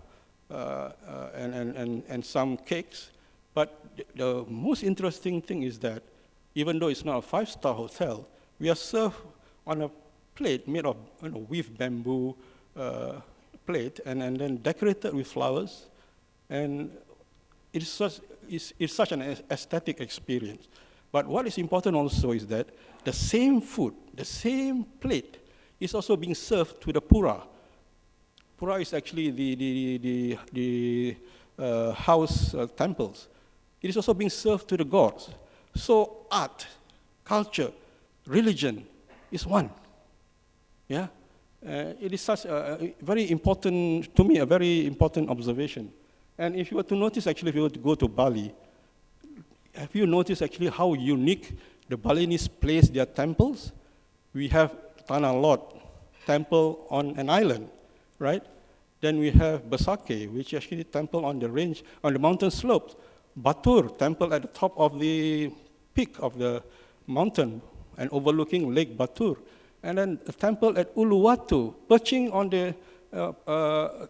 and some cakes. But the most interesting thing is that even though it's not a 5-star hotel, we are served on a plate made of with bamboo plate and then decorated with flowers. And it's such an aesthetic experience. But what is important also is that the same food, the same plate, is also being served to the pura. Pura is actually the house temples. It is also being served to the gods. So art, culture, religion is one. Yeah, it is such a very important, to me, a very important observation. And if you were to notice, actually, if you were to go to Bali, have you noticed actually how unique the Balinese place their temples? We have Tanah Lot temple on an island, right? Then we have Besake, which is actually a temple on the range, on the mountain slopes. Batur, temple at the top of the peak of the mountain and overlooking Lake Batur. And then a temple at Uluwatu, perching on the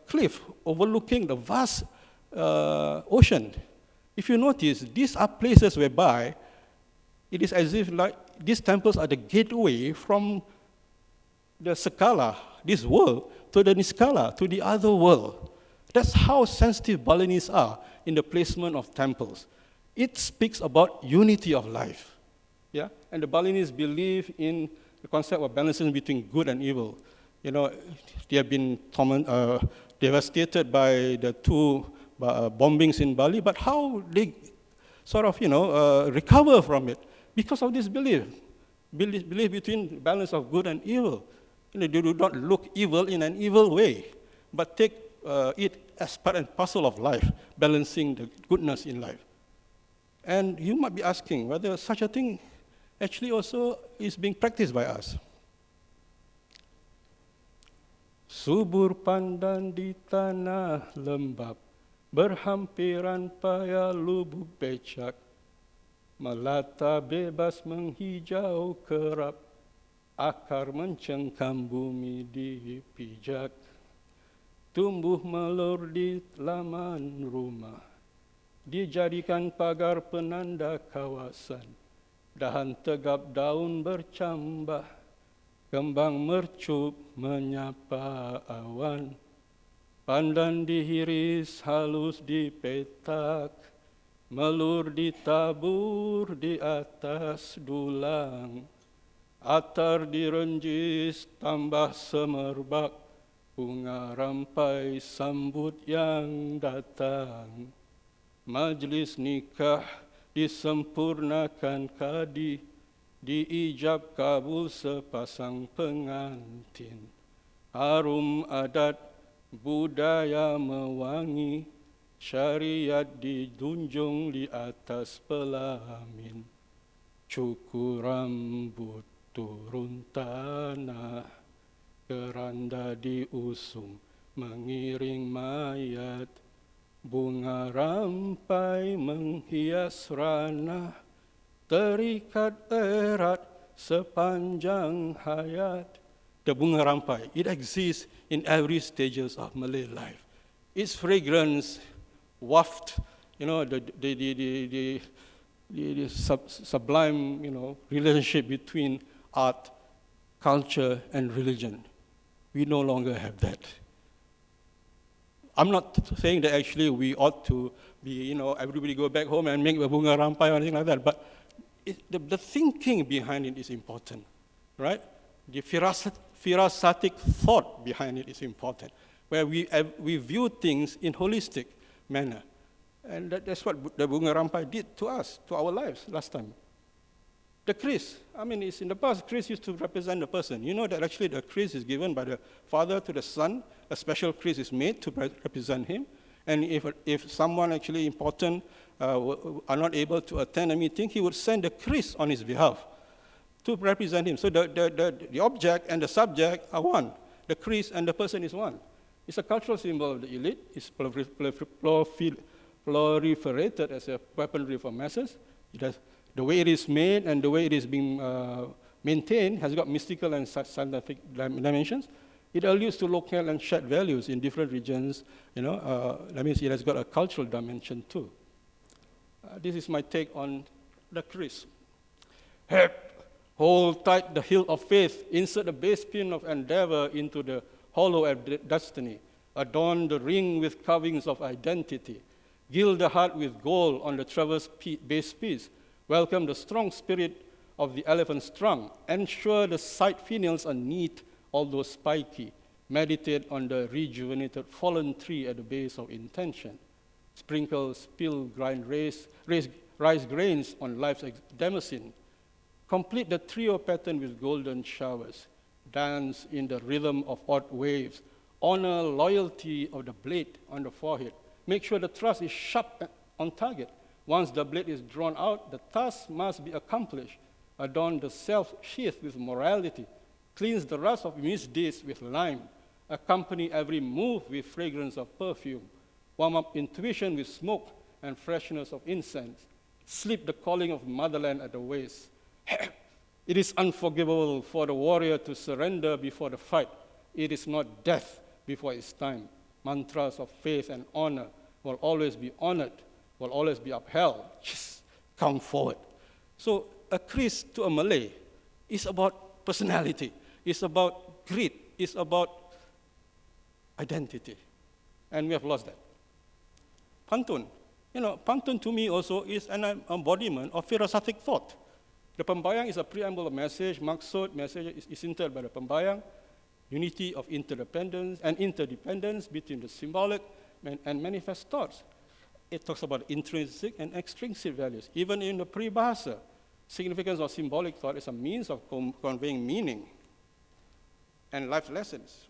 cliff, overlooking the vast ocean. If you notice, these are places whereby it is as if like these temples are the gateway from the Skala, this world, to the Niskala, to the other world. That's how sensitive Balinese are in the placement of temples. It speaks about unity of life. Yeah? And the Balinese believe in the concept of balancing between good and evil. They have been devastated by the two bombings in Bali, but how they sort of, recover from it? Because of this belief between balance of good and evil. They do not look evil in an evil way, but take it as part and parcel of life, balancing the goodness in life. And you might be asking whether such a thing actually also is being practiced by us. Subur pandan di tanah lembab, berhampiran paya lubuk becak, melata bebas menghijau kerap, akar mencengkam bumi dipijak, tumbuh melur di laman rumah, dijadikan pagar penanda kawasan, dahan tegap daun bercambah, kembang mercup menyapa awan, pandan dihiris halus dipetak, melur ditabur di atas dulang, atar direnjis tambah semerbak, bunga rampai sambut yang datang. Majlis nikah disempurnakan kadi, diijab kabul sepasang pengantin. Harum adat budaya mewangi, syariat dijunjung di atas pelamin. Cukur rambut turun tanah, keranda diusung mengiring mayat. Bunga rampai menghias ranah, terikat erat sepanjang hayat. The bunga rampai, it exists in every stages of Malay life. Its fragrance waft, the sublime, relationship between art, culture, and religion. We no longer have that. I'm not saying that actually we ought to be, everybody go back home and make a bunga rampai or anything like that, but the thinking behind it is important, right? The firasatic thought behind it is important, where we view things in holistic manner. And that's what the Bunga Rampai did to us, to our lives last time. The Kris, it's in the past, Kris used to represent the person. You know that actually the Kris is given by the father to the son. A special Kris is made to represent him. And if someone actually important are not able to attend a meeting, he would send a Kris on his behalf to represent him. So the object and the subject are one. The Kris and the person is one. It's a cultural symbol of the elite. It's proliferated as a weaponry for masses. The way it is made and the way it is being maintained has got mystical and scientific dimensions. It alludes to local and shared values in different regions. That means it has got a cultural dimension too. This is my take on the Kris. Hold tight the hilt of faith, insert the base pin of endeavor into the hollow of destiny, adorn the ring with carvings of identity, gild the heart with gold on the traverse base piece, welcome the strong spirit of the elephant strung, ensure the side finials are neat, although spiky, meditate on the rejuvenated fallen tree at the base of intention, sprinkle, spill, grind, raise rice grains on life's damascene, complete the trio pattern with golden showers, dance in the rhythm of odd waves, honor loyalty of the blade on the forehead, make sure the thrust is sharp on target. Once the blade is drawn out, the task must be accomplished. Adorn the self-sheath with morality, cleanse the rust of misdeeds with lime, accompany every move with fragrance of perfume, warm up intuition with smoke and freshness of incense, slip the calling of motherland at the waist. It is unforgivable for the warrior to surrender before the fight. It is not death before its time. Mantras of faith and honor will always be honored, will always be upheld. Just come forward. So a Kris to a Malay is about personality, it's about grit, it's about identity. And we have lost that. Pantun. Pantun to me also is an embodiment of firasatic thought. The pembayang is a preamble of message, maksud, message is entered by the pembayang, unity of interdependence and interdependence between the symbolic and manifest thoughts. It talks about intrinsic and extrinsic values. Even in the peribahasa, significance of symbolic thought is a means of conveying meaning and life lessons.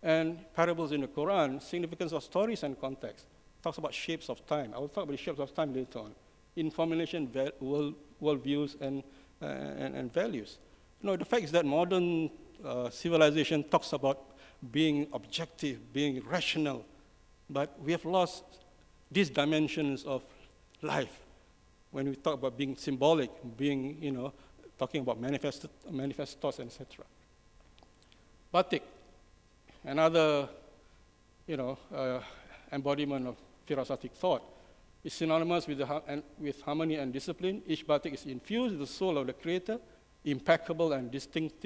And parables in the Quran, significance of stories and context, talks about shapes of time. I will talk about the shapes of time later on. In formulation, worldviews and values. The fact is that modern civilization talks about being objective, being rational, but we have lost these dimensions of life when we talk about being symbolic, being, talking about manifest thoughts, etc. Batik, another, embodiment of firasatic thought, is synonymous with harmony and discipline. Each batik is infused with the soul of the creator, impeccable and distinct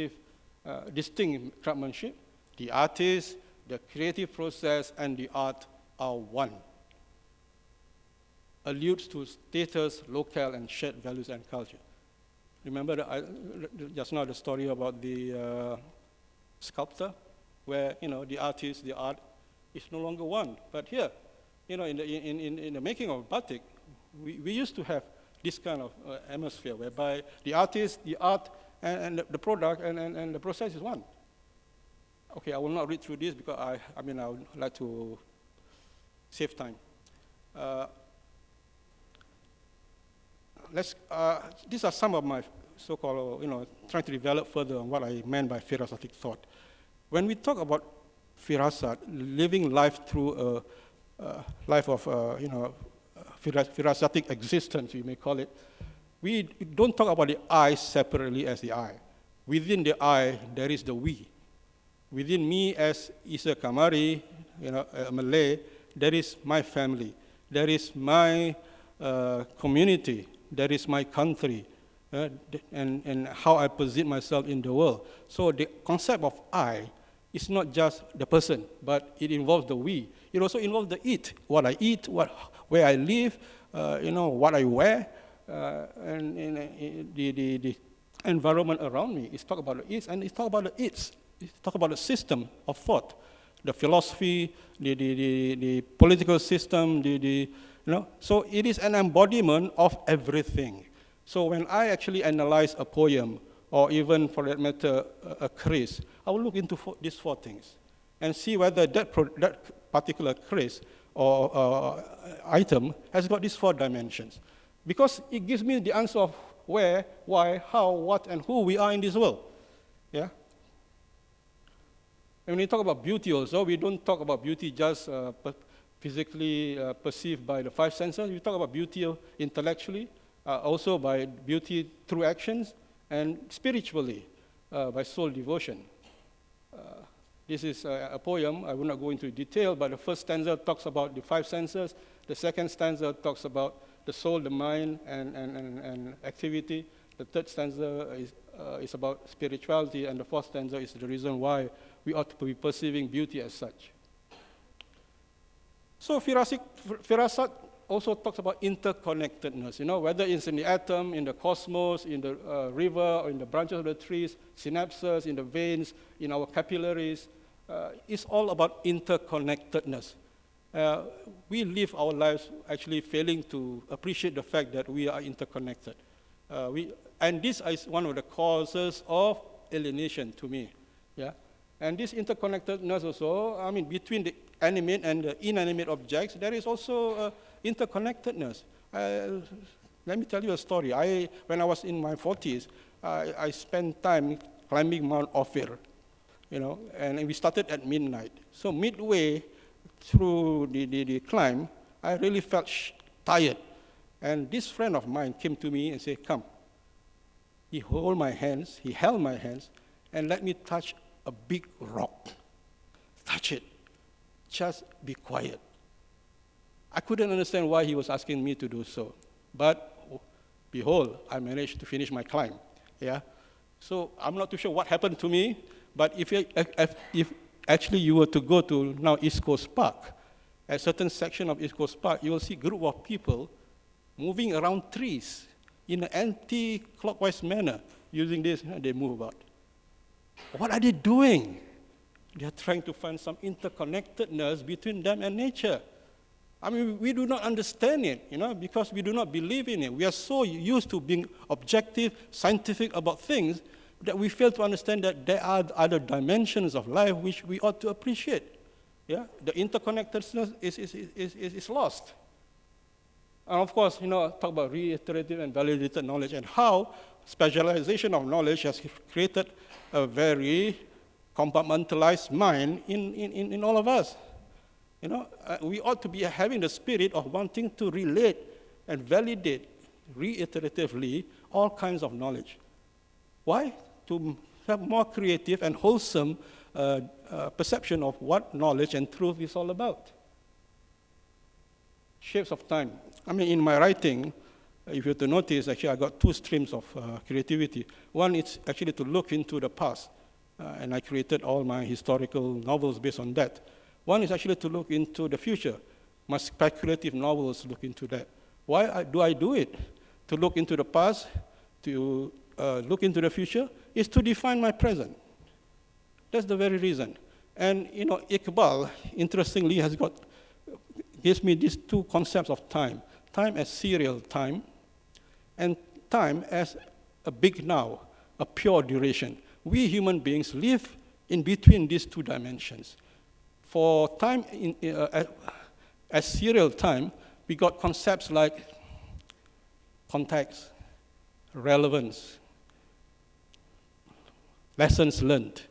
craftsmanship. The artist, the creative process, and the art are one. Alludes to status, locale, and shared values and culture. Remember just now the story about the sculptor, where the artist, the art is no longer one. But here, in the making of batik, we used to have this kind of atmosphere whereby the artist, the art, and the product and the process is one. Okay, I will not read through this because I would like to save time. These are some of my so-called, trying to develop further on what I meant by firasatic thought. When we talk about firasat, living life through a life of, firasatic existence, we may call it, we don't talk about the I separately as the I. Within the I, there is the we. Within me as Isa Kamari, a Malay, there is my family, there is my community, there is my country, and how I position myself in the world. So the concept of I is not just the person, but it involves the we. It also involves the eat, what I eat, where I live, what I wear, and the environment around me. It's talk about the it's, and it's talk about the it's. It's talk about the system of thought, the philosophy, the political system, So it is an embodiment of everything. So when I actually analyze a poem, or even for that matter, a craze, I will look into these four things and see whether that particular craze or item has got these four dimensions. Because it gives me the answer of where, why, how, what, and who we are in this world. Yeah? And when we talk about beauty also, we don't talk about beauty just physically perceived by the five senses. We talk about beauty intellectually, also by beauty through actions, and spiritually by soul devotion. This is a poem. I will not go into detail, but the first stanza talks about the five senses. The second stanza talks about the soul, the mind, and activity. The third stanza is about spirituality, and the fourth stanza is the reason why we ought to be perceiving beauty as such. So Firasat also talks about interconnectedness, whether it's in the atom, in the cosmos, in the river, or in the branches of the trees, synapses, in the veins, in our capillaries. It's all about interconnectedness. We live our lives actually failing to appreciate the fact that we are interconnected. And this is one of the causes of alienation to me. Yeah? And this interconnectedness also, between the animate and the inanimate objects, there is also interconnectedness. Let me tell you a story. When I was in my 40s, I spent time climbing Mount Ophir, and we started at midnight. So midway through the climb, I really felt tired. And this friend of mine came to me and said, "Come." He held my hands, and let me touch a big rock. Touch it. Just be quiet. I couldn't understand why he was asking me to do so. But behold, I managed to finish my climb. Yeah. So I'm not too sure what happened to me, but if actually you were to go to now East Coast Park, a certain section of East Coast Park, you will see a group of people moving around trees in an anti-clockwise manner. Using this, they move about. What are they doing? They are trying to find some interconnectedness between them and nature. We do not understand it, because we do not believe in it. We are so used to being objective, scientific about things that we fail to understand that there are other dimensions of life which we ought to appreciate. Yeah? The interconnectedness is lost. And of course, talk about reiterative and validated knowledge and how specialization of knowledge has created a very compartmentalized mind in all of us. We ought to be having the spirit of wanting to relate and validate reiteratively all kinds of knowledge. Why? To have more creative and wholesome perception of what knowledge and truth is all about. Shapes of time. In my writing, if you were to notice, actually I got two streams of creativity. One is actually to look into the past, and I created all my historical novels based on that. One is actually to look into the future. My speculative novels look into that. Why do I do it? To look into the past, to look into the future, is to define my present. That's the very reason. And Iqbal, interestingly, gives me these two concepts of time. Time as serial time, and time as a big now, a pure duration. We human beings live in between these two dimensions. For time as serial time, we got concepts like context, relevance, lessons learned.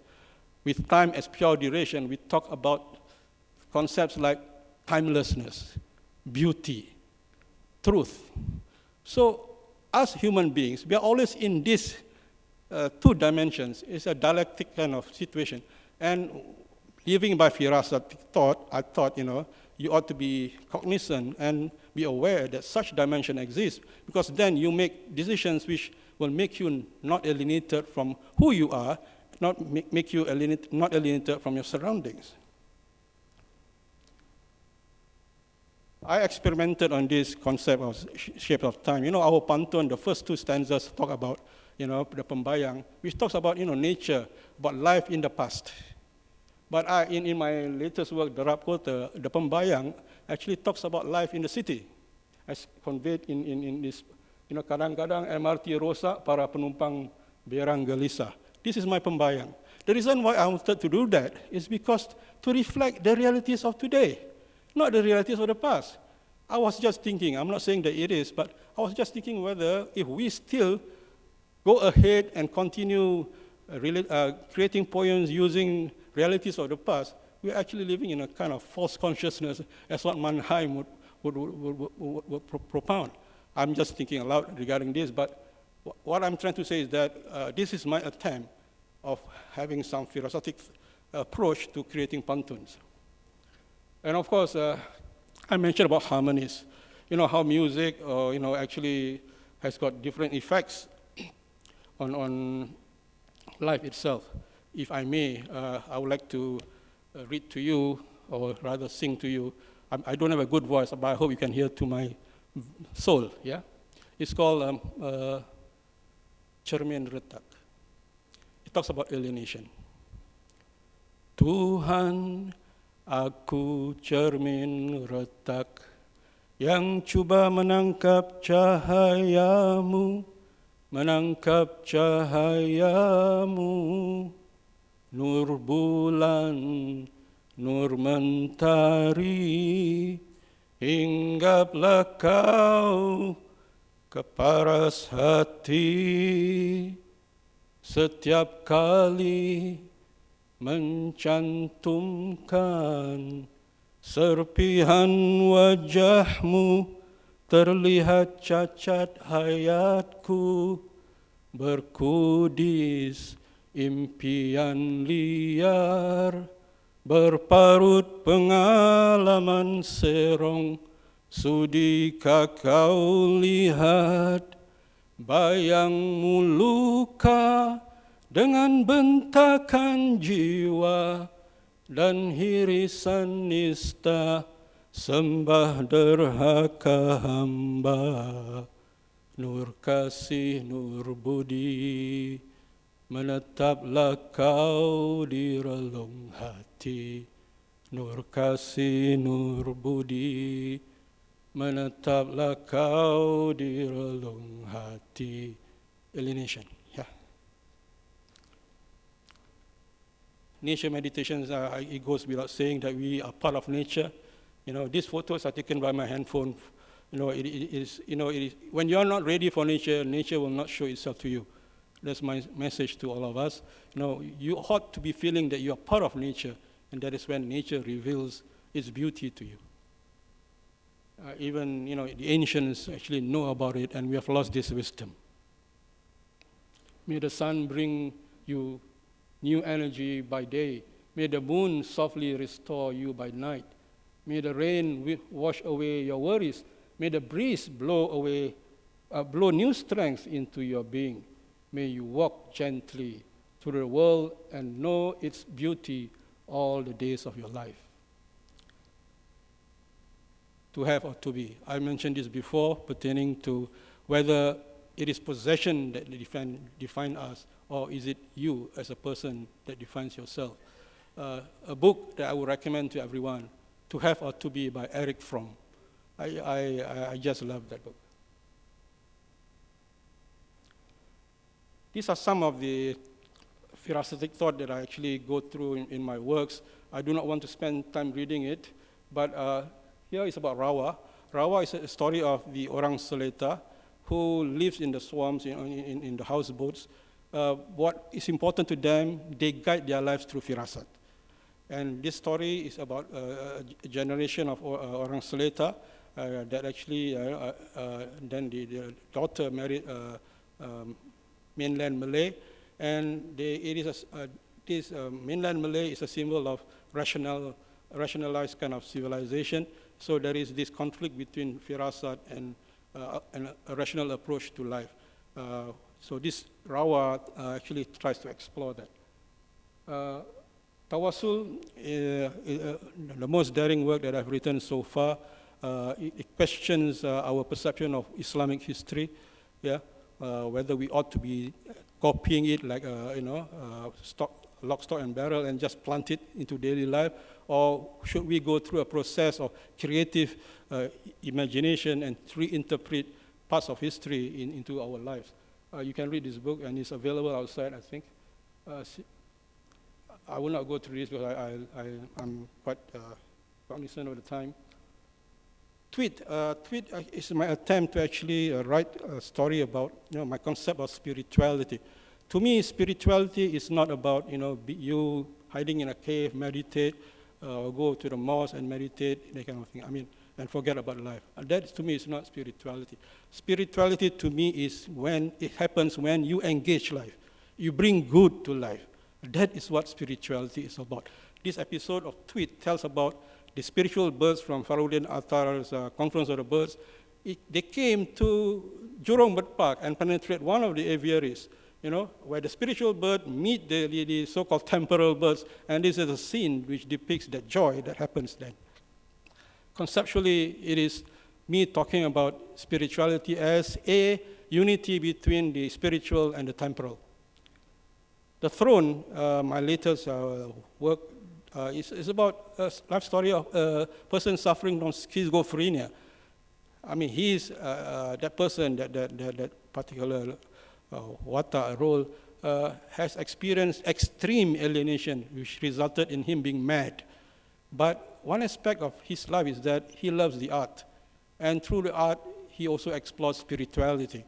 With time as pure duration, we talk about concepts like timelessness, beauty, truth. So, as human beings, we are always in these two dimensions. It's a dialectic kind of situation. And living by Firasat, I thought, you ought to be cognizant and be aware that such dimension exists, because then you make decisions which will make you not alienated from who you are, make you not alienated from your surroundings. I experimented on this concept of shape of time. Our pantun, the first two stanzas talk about, the pembayang, which talks about, nature, about life in the past. But in my latest work, the Rap Kota, the pembayang actually talks about life in the city, as conveyed in this, kadang-kadang MRT rosak, para penumpang berang gelisah. This is my pembayang. The reason why I wanted to do that is because to reflect the realities of today, not the realities of the past. I was just thinking, I'm not saying that it is, but I was just thinking whether if we still go ahead and continue creating poems using realities of the past, we're actually living in a kind of false consciousness, as what Mannheim would propound. I'm just thinking aloud regarding this, but what I'm trying to say is that this is my attempt of having some Firasatic approach to creating pantuns. And of course, I mentioned about harmonies. How music, actually has got different effects on life itself. If I may, I would like to read to you, or rather sing to you. I don't have a good voice, but I hope you can hear to my soul, yeah? It's called Cermin Retak. It talks about alienation. Tuhan, aku cermin retak yang cuba menangkap cahayamu, nur bulan, nur mentari, hinggaplah kau ke paras hati, setiap kali mencantumkan serpihan wajahmu, terlihat cacat hayatku, berkudis impian liar, berparut pengalaman serong, sudikah kau lihat bayangmu luka dengan bentakan jiwa dan hirisan nista, sembah derhaka hamba. Nur kasih, nur budi, menetaplah kau di relung hati. Nur kasih, nur budi, menetaplah kau di relung hati. Alienation. Nature meditations, it goes without saying that we are part of nature. These photos are taken by my handphone. It is, when you are not ready for nature, nature will not show itself to you. That's my message to all of us. You ought to be feeling that you are part of nature, and that is when nature reveals its beauty to you. Even, the ancients actually know about it, and we have lost this wisdom. May the sun bring you new energy by day. May the moon softly restore you by night. May the rain wash away your worries. May the breeze blow new strength into your being. May you walk gently through the world and know its beauty all the days of your life. To have or to be. I mentioned this before, pertaining to whether it is possession that define us, or is it you as a person that defines yourself? A book that I would recommend to everyone, To Have or To Be by Erich Fromm. I just love that book. These are some of the Firasatic thought that I actually go through in my works. I do not want to spend time reading it, but here is about Rawa. Rawa is a story of the Orang Seletar who lives in the swamps, in the houseboats. What is important to them, they guide their lives through Firasat. And this story is about a generation of Orang Seletar that actually, then the daughter married mainland Malay, and this mainland Malay is a symbol of rationalized kind of civilization. So there is this conflict between Firasat and a rational approach to life. So this Rawa actually tries to explore that. Tawassul is the most daring work that I've written so far. It questions our perception of Islamic history, yeah, whether we ought to be copying it like, lock, stock, and barrel and just plant it into daily life, or should we go through a process of creative imagination and reinterpret parts of history into our lives. You can read this book, and it's available outside, I think. I will not go through this because I'm quite cognizant of the time. Tweet is my attempt to actually write a story about my concept of spirituality. To me, spirituality is not about you hiding in a cave, meditate, or go to the mosque and meditate, that kind of thing. I mean, and forget about life. That to me is not spirituality. Spirituality to me is when it happens when you engage life. You bring good to life. That is what spirituality is about. This episode of Tweet tells about the spiritual birds from Farudin Attar's Conference of the Birds. They came to Jurong Bird Park and penetrate one of the aviaries, where the spiritual bird meet the so-called temporal birds, and this is a scene which depicts the joy that happens then. Conceptually, it is me talking about spirituality as a unity between the spiritual and the temporal. The Throne, my latest work, is about a life story of a person suffering from schizophrenia. I mean, he's that person, that particular Wata role, has experienced extreme alienation, which resulted in him being mad. But one aspect of his life is that he loves the art. And through the art, he also explores spirituality.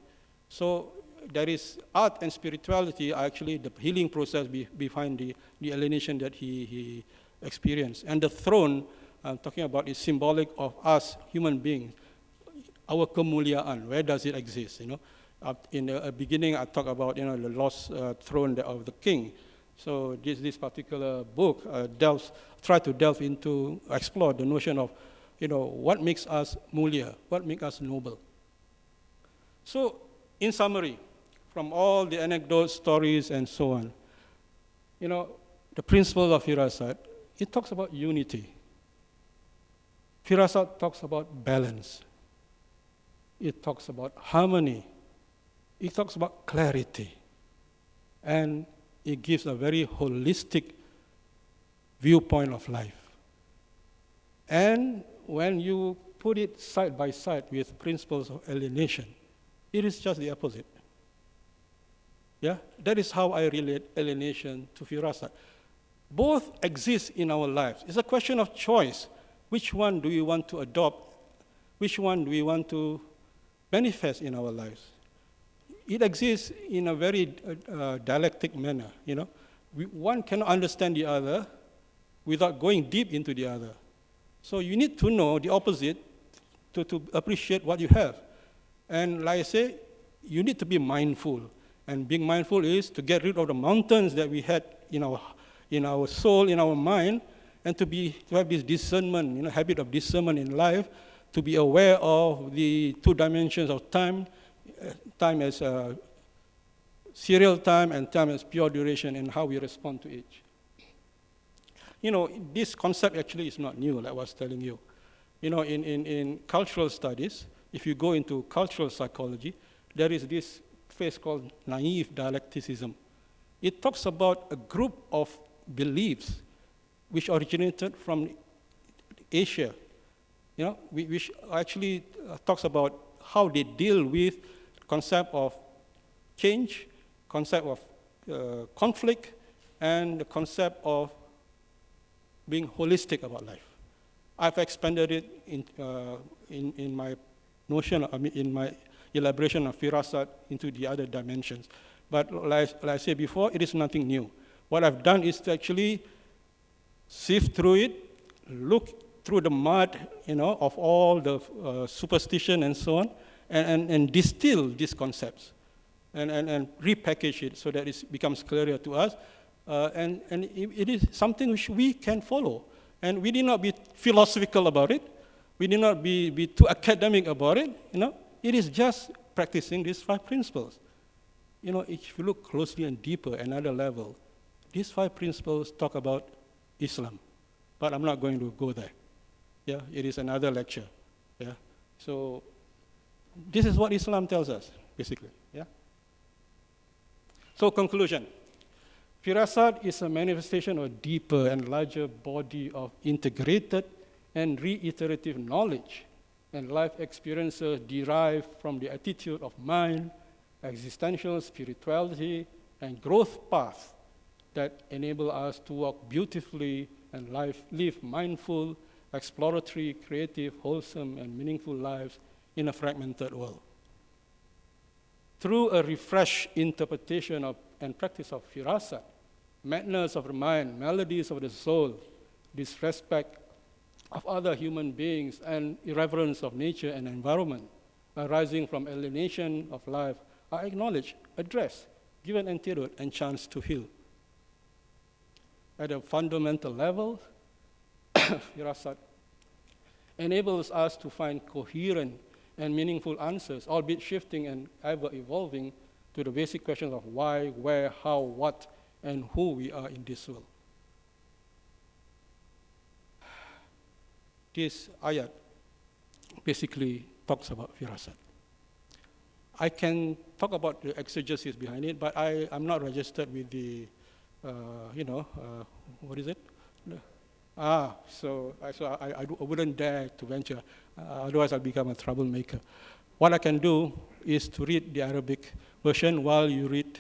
So there is art and spirituality are actually the healing process behind the alienation that he experienced. And the throne I'm talking about is symbolic of us, human beings. Our kemuliaan, where does it exist? In the beginning, I talked about the lost throne of the king. So this particular book try to explore the notion of what makes us mulia, what makes us noble. So in summary, from all the anecdotes, stories, and so on, the principle of Firasat, it talks about unity. Firasat talks about balance. It talks about harmony. It talks about clarity. And it gives a very holistic viewpoint of life. And when you put it side by side with principles of alienation, it is just the opposite. Yeah, that is how I relate alienation to Firasat. Both exist in our lives. It's a question of choice. Which one do we want to adopt? Which one do we want to manifest in our lives? It exists in a very dialectic manner. One cannot understand the other without going deep into the other. So you need to know the opposite to appreciate what you have. And like I say, you need to be mindful. And being mindful is to get rid of the mountains that we had in our soul, in our mind, and to have this discernment, habit of discernment in life, to be aware of the two dimensions of time, time as serial time and time as pure duration, and how we respond to each. This concept actually is not new, like I was telling you. In cultural studies, if you go into cultural psychology, there is this phase called naive dialecticism. It talks about a group of beliefs which originated from Asia, which actually talks about how they deal with concept of change, concept of conflict, and the concept of being holistic about life. I've expanded it in my notion, in my elaboration of Firasat into the other dimensions. But like I said before, it is nothing new. What I've done is to actually sift through it, look through the mud, of all the superstition and so on, and distill these concepts, and repackage it so that it becomes clearer to us. And it is something which we can follow. And we need not be philosophical about it. We need not be too academic about it. It is just practicing these 5 principles. If you look closely and deeper, another level, these 5 principles talk about Islam. But I'm not going to go there. Yeah, it is another lecture. So this is what Islam tells us, basically. Yeah. So conclusion. Firasat is a manifestation of a deeper and larger body of integrated and reiterative knowledge and life experiences derived from the attitude of mind, existential spirituality, and growth path that enable us to walk beautifully and live mindful, exploratory, creative, wholesome, and meaningful lives in a fragmented world. Through a refreshed interpretation of and practice of firasat, madness of the mind, melodies of the soul, disrespect of other human beings, and irreverence of nature and environment arising from alienation of life are acknowledged, addressed, given antidote and chance to heal. At a fundamental level, firasat enables us to find coherent and meaningful answers, albeit shifting and ever evolving, to the basic questions of why, where, how, what, and who we are in this world. This ayat basically talks about firasat. I can talk about the exegesis behind it, but I'm not registered with the, what is it? So I wouldn't dare to venture, otherwise I'll become a troublemaker. What I can do is to read the Arabic version while you read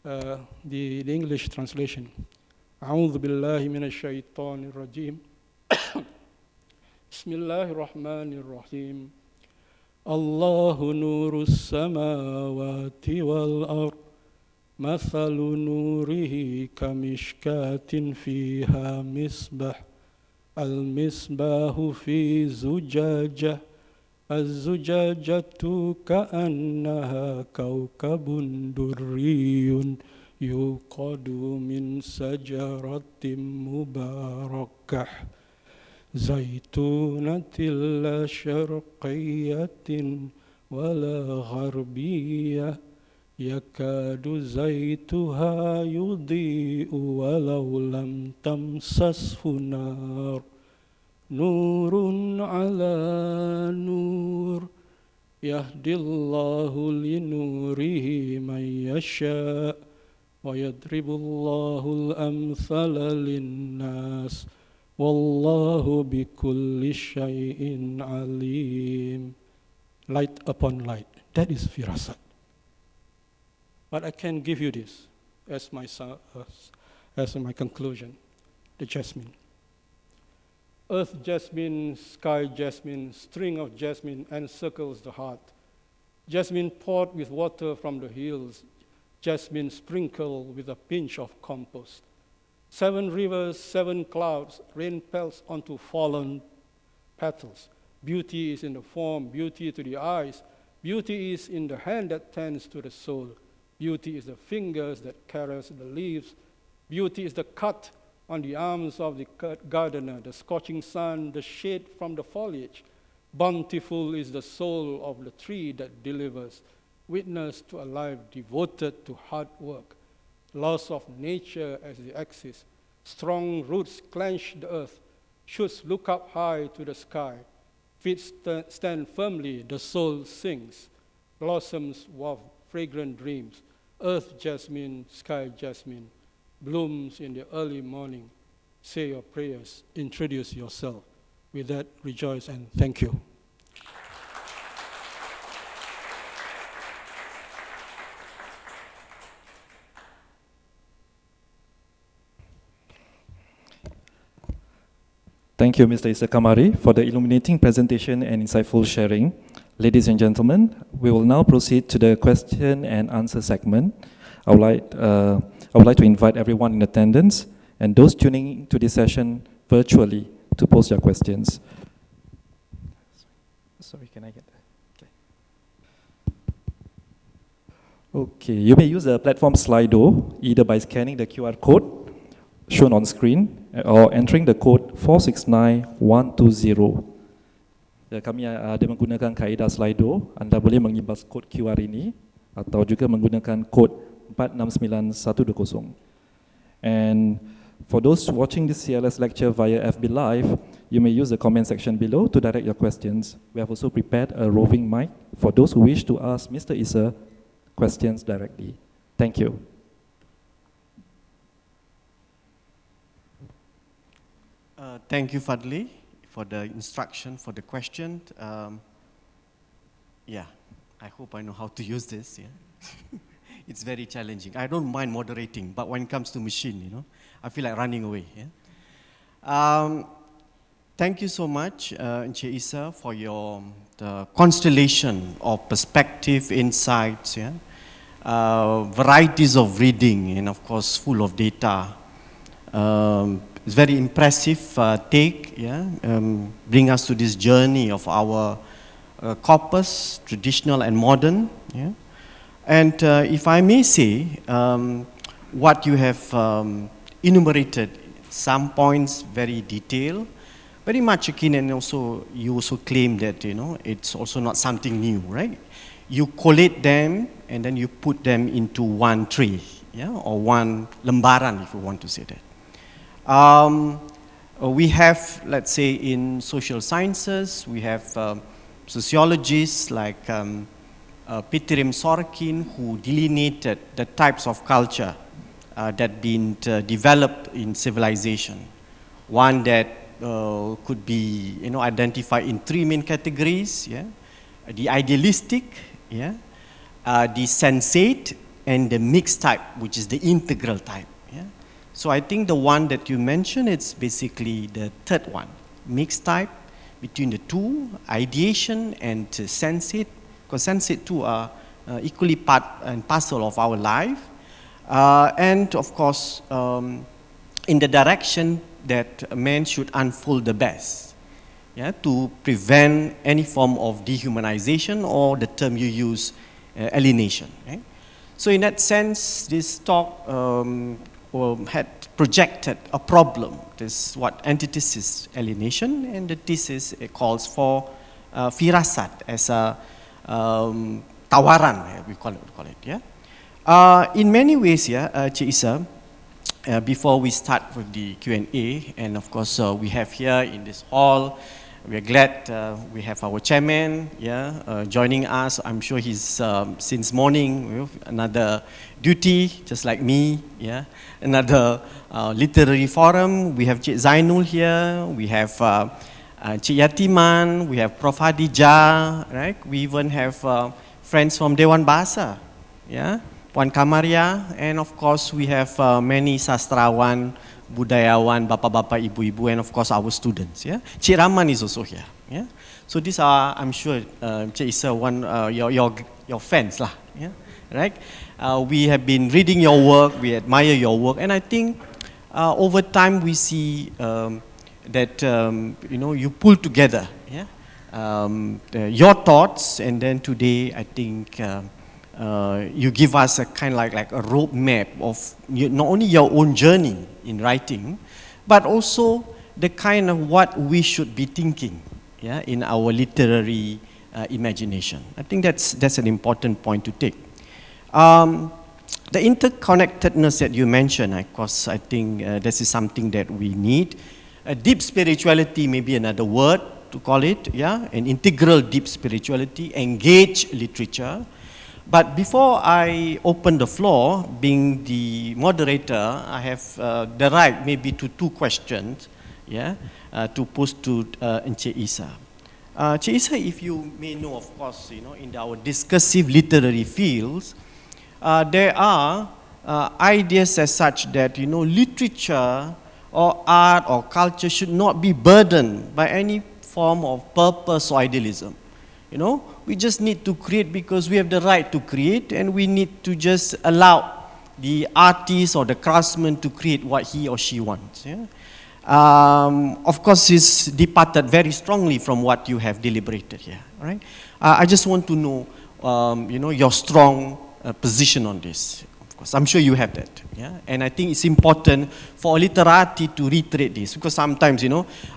the English translation. أعوذ بالله من الشيطان الرجيم. بسم الله الرحمن الرحيم. الله نور السماوات والأرض مثل نوره كمشكاة فيها مصباح المصباح في زجاجة الزجاجة كأنها كوكب دري يوقد من شجرة مباركة زيتونة لا شرقية ولا غربية يكاد زيتها يضيء ولو لم تمسسه نار نور على نور يهدي الله لنوره من يشاء ويضرب الله الأمثال للناس والله بكل شيء عليم. Light upon light. That is firasat. But I can give you this as my conclusion. The jasmine. Earth jasmine, sky jasmine, string of jasmine encircles the heart. Jasmine poured with water from the hills. Jasmine sprinkled with a pinch of compost. 7 rivers, 7 clouds, rain pelts onto fallen petals. Beauty is in the form, beauty to the eyes. Beauty is in the hand that tends to the soul. Beauty is the fingers that caress the leaves. Beauty is the cut on the arms of the gardener, the scorching sun, the shade from the foliage. Bountiful is the soul of the tree that delivers. Witness to a life devoted to hard work. Laws of nature as the axis. Strong roots clench the earth. Shoots look up high to the sky. Feet stand firmly, the soul sings. Blossoms waft fragrant dreams. Earth jasmine, sky jasmine. Blooms in the early morning. Say your prayers, introduce yourself. With that, rejoice and thank you. Thank you, Mr. Isa Kamari, for the illuminating presentation and insightful sharing. Ladies and gentlemen, we will now proceed to the question and answer segment. I would like to invite everyone in attendance and those tuning to this session virtually to post your questions. Sorry, can I get that? Okay, you may use the platform Slido either by scanning the QR code shown on screen or entering the code 469120. Kami ada menggunakan kaedah Slido. Anda boleh mengibas kod QR ini atau juga menggunakan kod 469120. And for those watching this CLS lecture via FB Live, you may use the comment section below to direct your questions. We have also prepared a roving mic for those who wish to ask Mr. Issa questions directly. Thank you. Thank you, Fadli, for the instruction, for the question. Yeah, I hope I know how to use this. Yeah. It's very challenging. I don't mind moderating, but when it comes to machine, I feel like running away. Yeah? Thank you so much, Encik Issa, for the constellation of perspective, insights, yeah? Varieties of reading, and of course, full of data. It's very impressive take, yeah? Bring us to this journey of our corpus, traditional and modern. Yeah? And if I may say, what you have enumerated, some points very detailed, very much akin, and also you also claim that it's also not something new, right? You collate them and then you put them into one tray, yeah, or one lembaran, if you want to say that. We have, let's say, in social sciences, we have sociologists like Peter Sorkin, who delineated the types of culture that been developed in civilization. One that could be identified in three main categories, yeah? The idealistic, yeah? The sensate, and the mixed type, which is the integral type. Yeah? So I think the one that you mentioned, it's basically the third one, mixed type between the two, ideation and sensate, because sensate too are equally part and parcel of our life. And of course, in the direction that man should unfold the best, yeah, to prevent any form of dehumanization, or the term you use, alienation. Right? So in that sense, this talk had projected a problem. This is what antithesis alienation, and the thesis it calls for firasat as a tawaran, we call it, yeah. In many ways, yeah, Cik Issa, before we start with the Q&A, and of course we have here in this hall, we are glad we have our chairman, yeah, joining us. I'm sure he's since morning, another duty, just like me, yeah. Another literary forum. We have Cik Zainul here. We have Cik Yatiman. We have Prof Hadijah, right? We even have friends from Dewan Bahasa, yeah. Puan Kamaria, and of course we have many sastrawan, budayawan, bapa-bapa, ibu-ibu, and of course our students. Yeah, Cik Rahman is also here. Yeah, so these are, I'm sure, Cik Issa, one your fans lah. Yeah, right. We have been reading your work, we admire your work, and I think over time we see that you pull together, yeah, your thoughts, and then today I think. You give us a kind of like a roadmap of not only your own journey in writing, but also the kind of what we should be thinking, yeah, in our literary imagination. I think that's an important point to take. The interconnectedness that you mentioned, of course, I think this is something that we need. Deep spirituality may be another word to call it, yeah, an integral deep spirituality, engage literature. But before I open the floor, being the moderator, I have the right maybe to two questions, yeah, to pose to Encik Issa. Encik Issa, if you may know, of course, in our discursive literary fields, there are ideas as such that, literature or art or culture should not be burdened by any form of purpose or idealism. We just need to create because we have the right to create, and we need to just allow the artist or the craftsman to create what he or she wants. Yeah? Of course, it's departed very strongly from what you have deliberated here. Right? I just want to know, your strong position on this. Of course, I'm sure you have that. Yeah? And I think it's important for literati to reiterate this, because sometimes,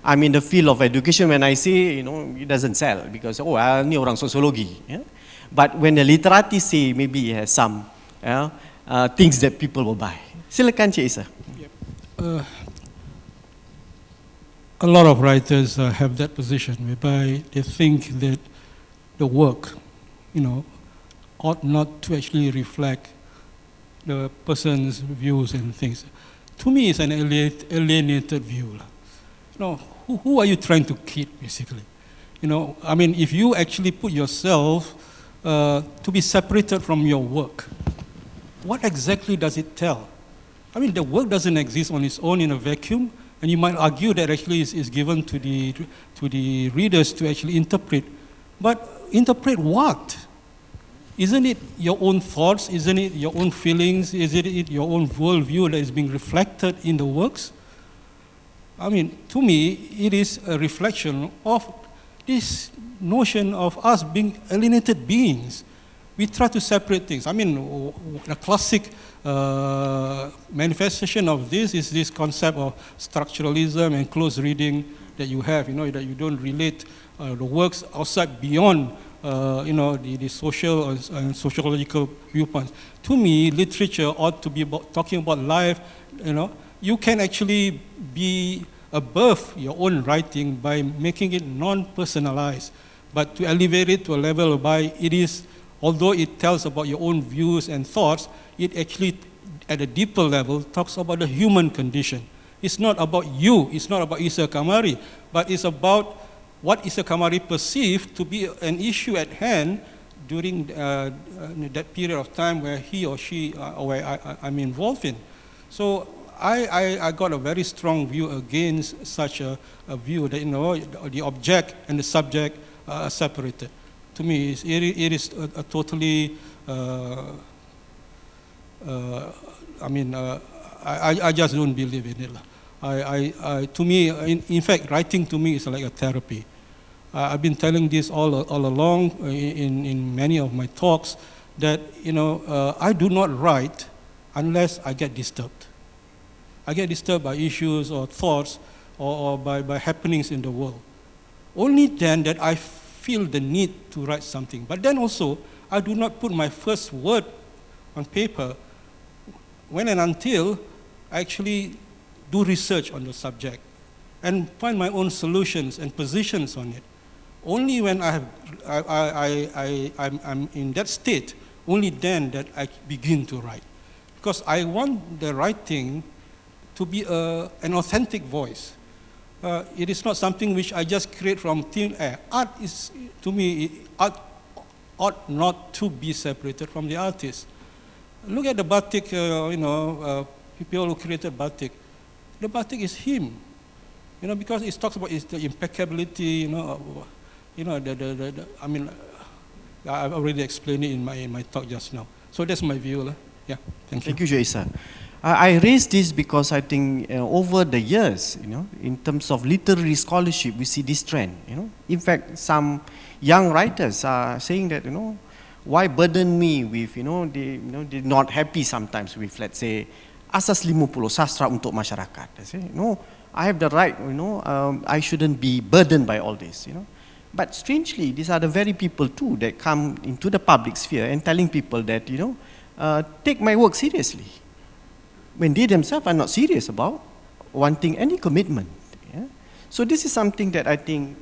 I'm in the field of education. When I say, it doesn't sell because, ni orang sosiologi. Yeah? But when the literati say, maybe it has some things that people will buy. Silakan, Cik Issa. Yep. a lot of writers have that position whereby they think that the work, ought not to actually reflect the person's views and things. To me, it's an alienated view. Who are you trying to kid, basically? If you actually put yourself to be separated from your work, what exactly does it tell? The work doesn't exist on its own in a vacuum, and you might argue that actually is given to the readers to actually interpret. But interpret what? Isn't it your own thoughts? Isn't it your own feelings? Is it your own worldview that is being reflected in the works? To me, it is a reflection of this notion of us being alienated beings. We try to separate things. The classic manifestation of this is this concept of structuralism and close reading that you have, that you don't relate the works outside beyond the social and sociological viewpoints. To me, literature ought to be talking about life. You can actually be above your own writing by making it non-personalized, but to elevate it to a level whereby it is, although it tells about your own views and thoughts, it actually, at a deeper level, talks about the human condition. It's not about you, it's not about Isa Kamari, but it's about what Isa Kamari perceived to be an issue at hand during that period of time where he or she, I'm involved in. So I got a very strong view against such a view that the object and the subject are separated. To me, it is a totally. I just don't believe in it. To me, in fact, writing to me is like a therapy. I've been telling this all along in many of my talks that I do not write unless I get disturbed. I get disturbed by issues or thoughts or by happenings in the world. Only then that I feel the need to write something. But then also, I do not put my first word on paper when and until I actually do research on the subject and find my own solutions and positions on it. Only when I'm in that state, only then that I begin to write. Because I want the writing to be an authentic voice. It is not something which I just create from thin air. Art is, to me, art ought not to be separated from the artist. Look at the batik, people who created batik. The batik is him, because it talks about the impeccability, I've already explained it in my talk just now. So that's my view. Yeah, thank you. Thank you, Isa. I raised this because I think over the years, in terms of literary scholarship, we see this trend. In fact, some young writers are saying that, why burden me with, they're not happy sometimes with, let's say, asas 50 sastra untuk masyarakat. They say, no, I have the right, I shouldn't be burdened by all this, But strangely, these are the very people too that come into the public sphere and telling people that, take my work seriously, when they themselves are not serious about wanting any commitment. Yeah? So this is something that I think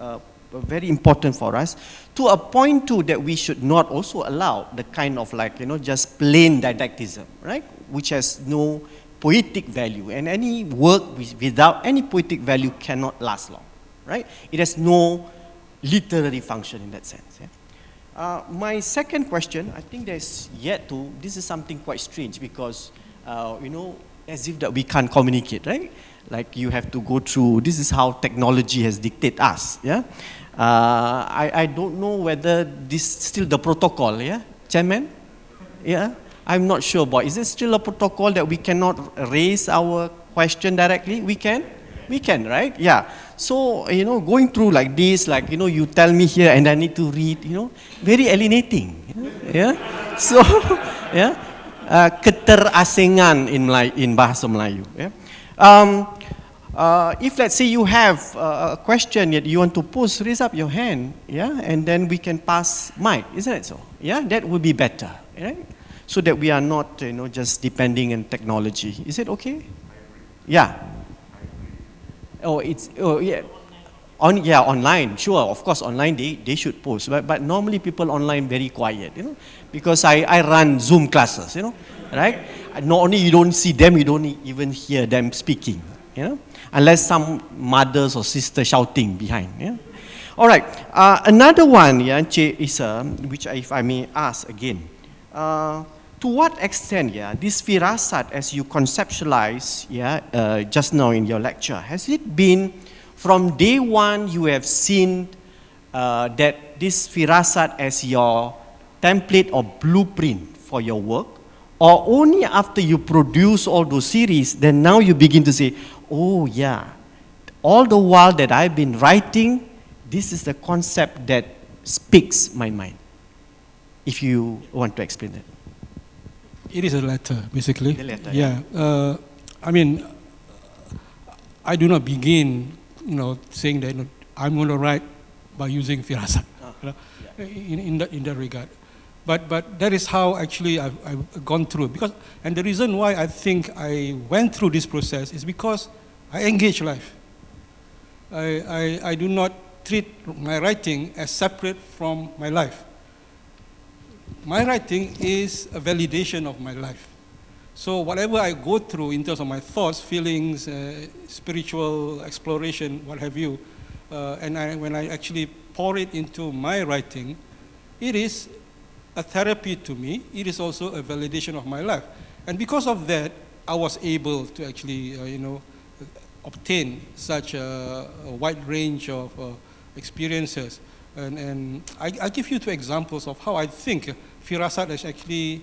very important for us, to a point too that we should not also allow the kind of just plain didactism, right? Which has no poetic value, and any work without any poetic value cannot last long, right? It has no literary function in that sense. Yeah? My second question, I think this is something quite strange because, as if that we can't communicate, right? Like you have to go through, this is how technology has dictated us, yeah? I don't know whether this is still the protocol, yeah? Chairman? Yeah? I'm not sure about, is it still a protocol that we cannot raise our question directly? We can? We can, right? Yeah. So, going through like this, you tell me here and I need to read, very alienating. Yeah? So, yeah? Keterasingan in bahasa Melayu. Yeah? If let's say you have a question that you want to pose, raise up your hand, yeah, and then we can pass mic, isn't it so? Yeah, that would be better, right? So that we are not, just depending on technology. Is it okay? Yeah. Online, sure, of course, online they should post, but normally people online very quiet, you know, because I run Zoom classes, you know, right? Not only you don't see them, you don't even hear them speaking, you know, unless some mothers or sisters shouting behind, yeah. All right, another one, yeah, Encik Isa, which if I may ask again, to what extent, yeah, this firasat as you conceptualize, yeah, just now in your lecture, has it been from day one you have seen that this firasat as your template or blueprint for your work, or only after you produce all those series, then now you begin to say, oh yeah, all the while that I've been writing, this is the concept that speaks my mind. If you want to explain that. It is a letter, basically. The letter, yeah. I mean, I do not begin, you know, saying that, you know, I'm going to write by using firasat, you know, in that regard. But that is how actually I've gone through. And the reason why I think I went through this process is because I engage life. I do not treat my writing as separate from my life. My writing is a validation of my life. So whatever I go through in terms of my thoughts, feelings, spiritual exploration, what have you, and when I actually pour it into my writing, it is a therapy to me. It is also a validation of my life. And because of that, I was able to actually, you know, obtain such a wide range of experiences. And I give you two examples of how I think firasat has actually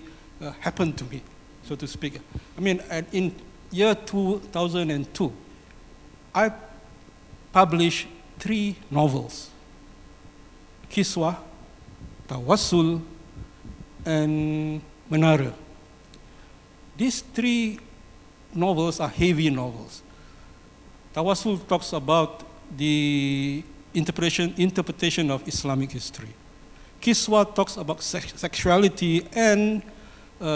happened to me, so to speak. I mean, in year 2002, I published 3 novels: Kiswah, Tawassul, and Menara. These 3 novels are heavy novels. Tawassul talks about the interpretation of Islamic history. Kiswah talks about sexuality and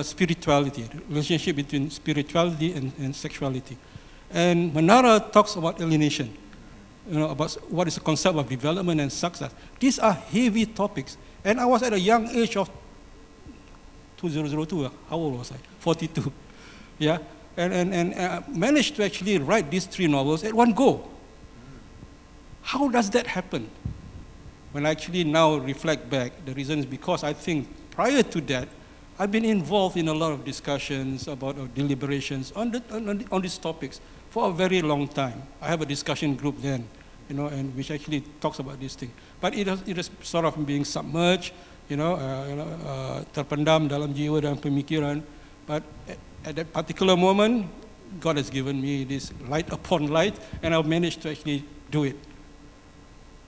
spirituality, relationship between spirituality and sexuality. And Menara talks about alienation, you know, about what is the concept of development and success. These are heavy topics. And I was at a young age of 2002, how old was I? 42, yeah? And managed to actually write these 3 novels at one go. How does that happen? When I actually now reflect back, the reason is because I think prior to that, I've been involved in a lot of discussions about deliberations on these topics for a very long time. I have a discussion group then, you know, and which actually talks about this thing. But it is sort of being submerged, you know, terpendam dalam jiwa dan pemikiran. But at that particular moment, God has given me this light upon light, and I've managed to actually do it.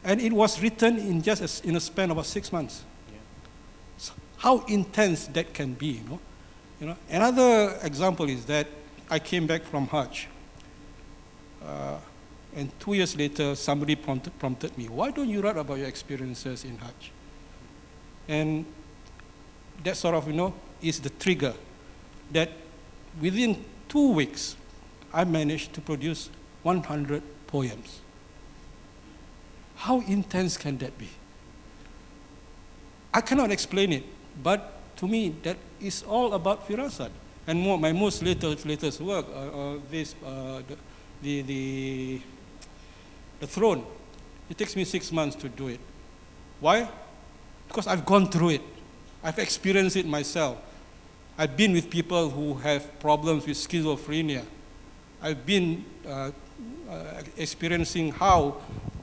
And it was written in just in a span of about 6 months. Yeah. So how intense that can be, you know? Another example is that I came back from Hajj, and 2 years later, somebody prompted me, why don't you write about your experiences in Hajj? And that sort of, you know, is the trigger that within 2 weeks, I managed to produce 100 poems. How intense can that be? I cannot explain it, but to me, that is all about firasat. And my most latest work, the throne, it takes me 6 months to do it. Why? Because I've gone through it. I've experienced it myself. I've been with people who have problems with schizophrenia. I've been experiencing how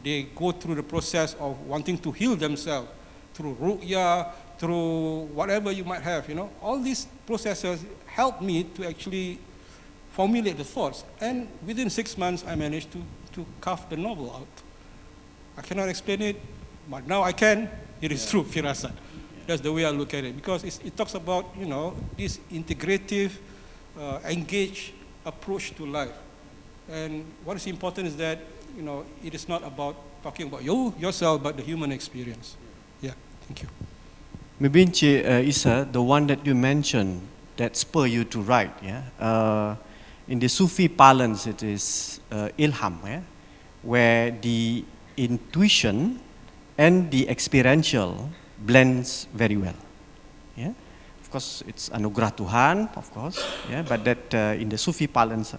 they go through the process of wanting to heal themselves through ruqyah, through whatever you might have, you know. All these processes helped me to actually formulate the thoughts. And within 6 months, I managed to carve the novel out. I cannot explain it, but now I can. It is through firasat. That's the way I look at it, because it talks about, you know, this integrative, engaged approach to life. And what is important is that, you know, it is not about talking about yourself, but the human experience. Yeah, thank you. Maybe Encik Isa, the one that you mentioned that spur you to write, yeah. In the Sufi parlance, it is ilham, yeah. where the intuition and the experiential blends very well. Yeah, of course it's anugerah Tuhan, of course. Yeah, but that in the Sufi parlance,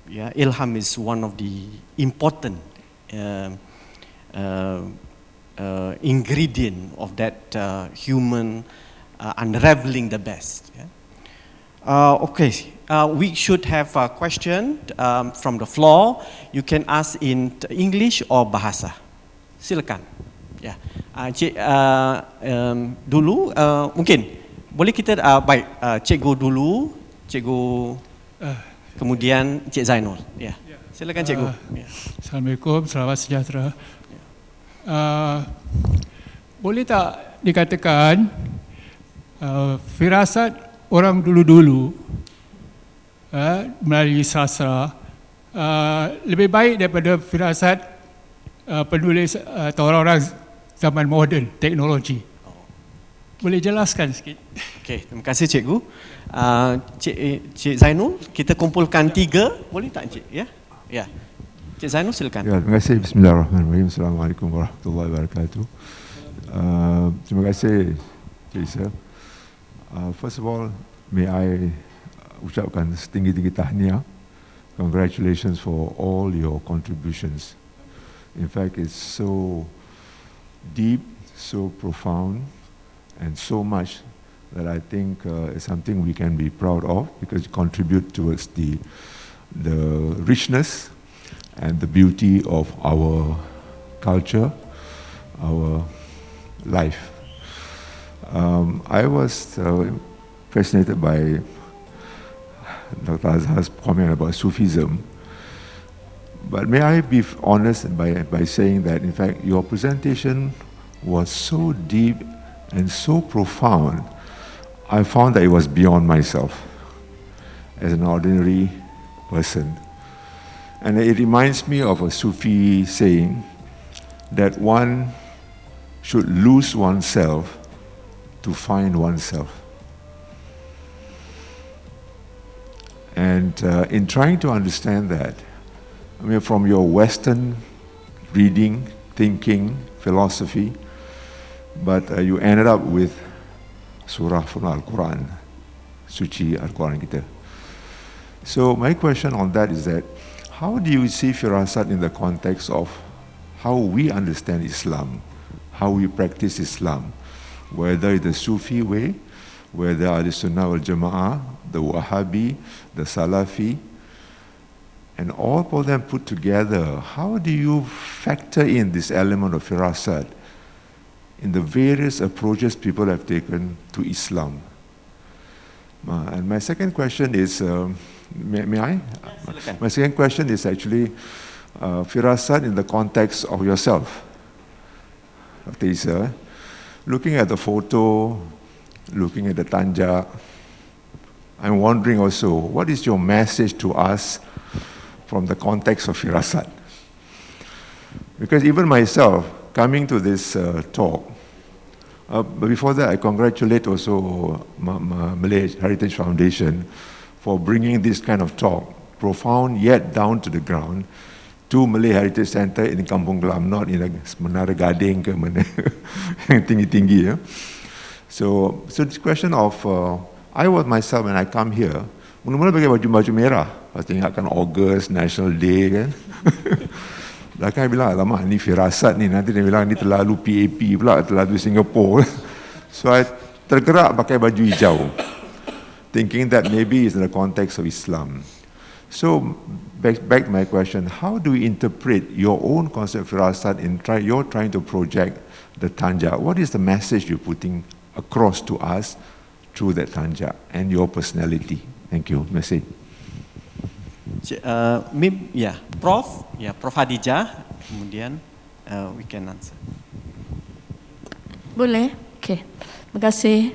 yeah, ilham is one of the important ingredient of that human unraveling the best. Yeah? Okay, we should have a question from the floor. You can ask in English or Bahasa. Silakan. Ya, Cik dulu mungkin boleh kita baik Cikgu dulu, Cikgu kemudian Cik Zainul. Ya, silakan Cikgu. Assalamualaikum, selamat sejahtera. Boleh tak dikatakan firasat orang dulu-dulu melalui sastra lebih baik daripada firasat penulis atau orang-orang zaman moden, teknologi? Boleh jelaskan sikit? Okey, terima kasih Cikgu. Cik Zainul, kita kumpulkan 3, boleh tak Cik? Ya, ya. Cik Zainul silakan. Ya, terima kasih. Bismillahirrahmanirrahim. Assalamualaikum warahmatullahi wabarakatuh. Terima kasih Cik Isa. First of all, may I ucapkan setinggi-tinggi tahniah. Congratulations for all your contributions. In fact, it's so deep, so profound, and so much that I think is something we can be proud of, because it contributes towards the richness and the beauty of our culture, our life. I was fascinated by Dr. Azhar's comment about Sufism. But may I be honest by saying that, in fact, your presentation was so deep and so profound, I found that it was beyond myself as an ordinary person. And it reminds me of a Sufi saying that one should lose oneself to find oneself. And in trying to understand that, I mean, from your Western reading, thinking, philosophy, but you ended up with surah from Al-Quran, suci Al-Quran kita. So my question on that is that, how do you see firasat in the context of how we understand Islam, how we practice Islam, whether it's the Sufi way, whether it's the Sunnah wal Jama'ah, the Wahhabi, the Salafi, and all of them put together? How do you factor in this element of firasat in the various approaches people have taken to Islam? And my second question is, may I? Yes, my second question is actually firasat in the context of yourself, Dr. Isa. Looking at the photo, looking at the tanja, I'm wondering also, what is your message to us from the context of firasat? Because even myself, coming to this talk, but before that, I congratulate also Malay Heritage Foundation for bringing this kind of talk, profound yet down to the ground, to Malay Heritage Center in Kampung Glam, not in a Menara Gading ke mana yang tinggi-tinggi. Ya. So this question of, I was myself when I come here, mula-mula pakai baju merah, lepas ingatkan August, National Day kan. Belakang bilang, alamak ni firasat ni, nanti dia bilang ni terlalu PAP pula, terlalu Singapore. So I tergerak pakai baju hijau, thinking that maybe it's in the context of Islam. So back to my question, how do you interpret your own concept of firasat in you're trying to project the tanja? What is the message you're putting across to us through that tanja and your personality? Thank you. Merci. Mim, ya, Prof Hadijah, kemudian we can answer. Boleh? Okey. Terima kasih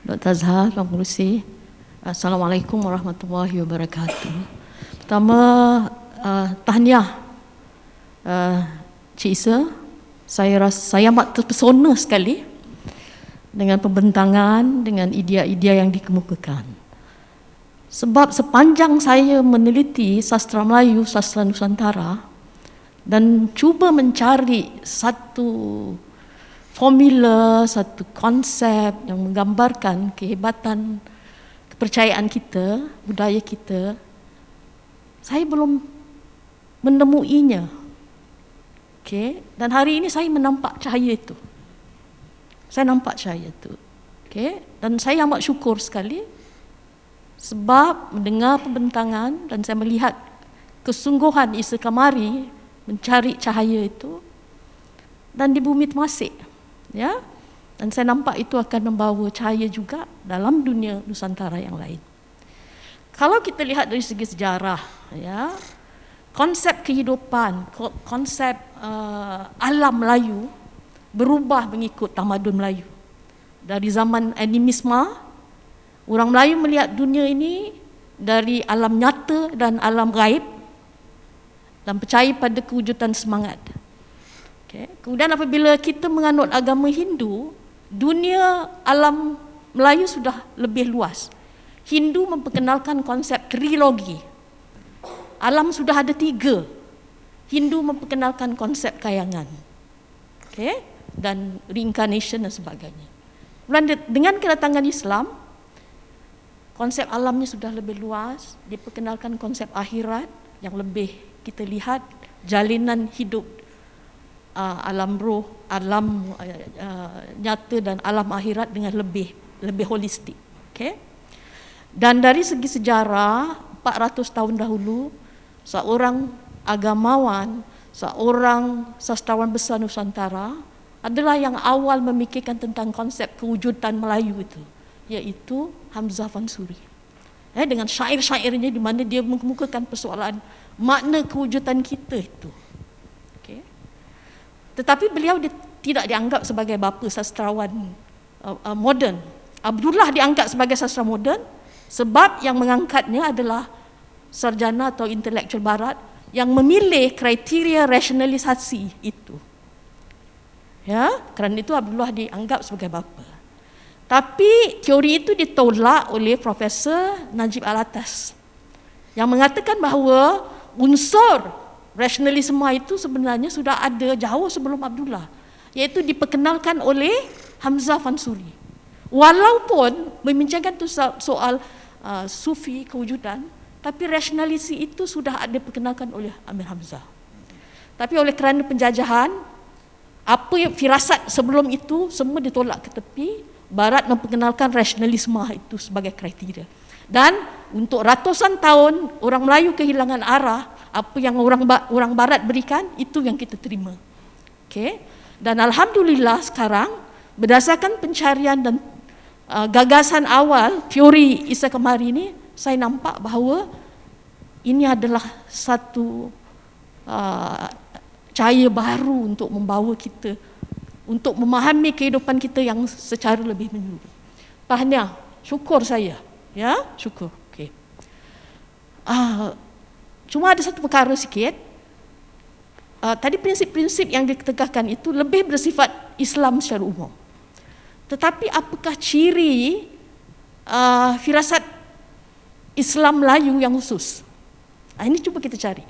Dr. Azhar, Pengurusi. Assalamualaikum warahmatullahi wabarakatuh. Pertama, tahniah Cik Isa. Saya amat terpesona sekali dengan pembentangan, dengan idea-idea yang dikemukakan. Sebab sepanjang saya meneliti sastra Melayu, sastra Nusantara, dan cuba mencari satu formula, satu konsep yang menggambarkan kehebatan kepercayaan kita, budaya kita, saya belum menemuinya. Okay? Dan hari ini saya menampak cahaya itu. Saya nampak cahaya itu. Okay? Dan saya amat syukur sekali sebab mendengar pembentangan dan saya melihat kesungguhan Isa Kamari mencari cahaya itu dan di bumi Temasek, ya. Dan saya nampak itu akan membawa cahaya juga dalam dunia Nusantara yang lain. Kalau kita lihat dari segi sejarah, ya, konsep kehidupan, konsep alam Melayu berubah mengikut tamadun Melayu. Dari zaman animisme, orang Melayu melihat dunia ini dari alam nyata dan alam gaib dan percaya pada kewujudan semangat. Okay. Kemudian apabila kita menganut agama Hindu, dunia alam Melayu sudah lebih luas. Hindu memperkenalkan konsep trilogi. Alam sudah ada 3. Hindu memperkenalkan konsep kayangan. Okay. Dan reincarnation dan sebagainya. Kemudian dengan kedatangan Islam, konsep alamnya sudah lebih luas. Dia perkenalkan konsep akhirat yang lebih kita lihat jalinan hidup alam roh, alam nyata dan alam akhirat dengan lebih holistik. Okay? Dan dari segi sejarah 400 tahun dahulu, seorang agamawan, seorang sastrawan besar Nusantara adalah yang awal memikirkan tentang konsep kewujudan Melayu itu, iaitu Hamzah Fansuri. Dengan syair-syairnya di mana dia mengemukakan persoalan makna kewujudan kita itu. Okay. Tetapi beliau tidak dianggap sebagai bapa sastrawan moden. Abdullah dianggap sebagai sastrawan moden sebab yang mengangkatnya adalah sarjana atau intelektual barat yang memilih kriteria rasionalisasi itu. Ya, kerana itu Abdullah dianggap sebagai bapa. Tapi teori itu ditolak oleh Profesor Najib Alatas yang mengatakan bahawa unsur rasionalisme itu sebenarnya sudah ada jauh sebelum Abdullah, iaitu diperkenalkan oleh Hamzah Fansuri. Walaupun membincangkan itu soal sufi kewujudan, tapi rasionalisi itu sudah ada diperkenalkan oleh Amir Hamzah. Tapi oleh kerana penjajahan, apa yang firasat sebelum itu semua ditolak ke tepi. Barat memperkenalkan rasionalisme itu sebagai kriteria. Dan untuk ratusan tahun orang Melayu kehilangan arah, apa yang orang Barat berikan itu yang kita terima. Okay? Dan alhamdulillah sekarang berdasarkan pencarian dan gagasan awal teori Isa Kamari ini, saya nampak bahawa ini adalah satu cahaya baru untuk membawa kita untuk memahami kehidupan kita yang secara lebih menyeluruh. Tahniah, syukur saya, ya, syukur. Okay. Cuma ada satu perkara sikit. Tadi prinsip-prinsip yang ditegakkan itu lebih bersifat Islam secara umum. Tetapi apakah ciri firasat Islam Melayu yang khusus? Ini cuba kita cari.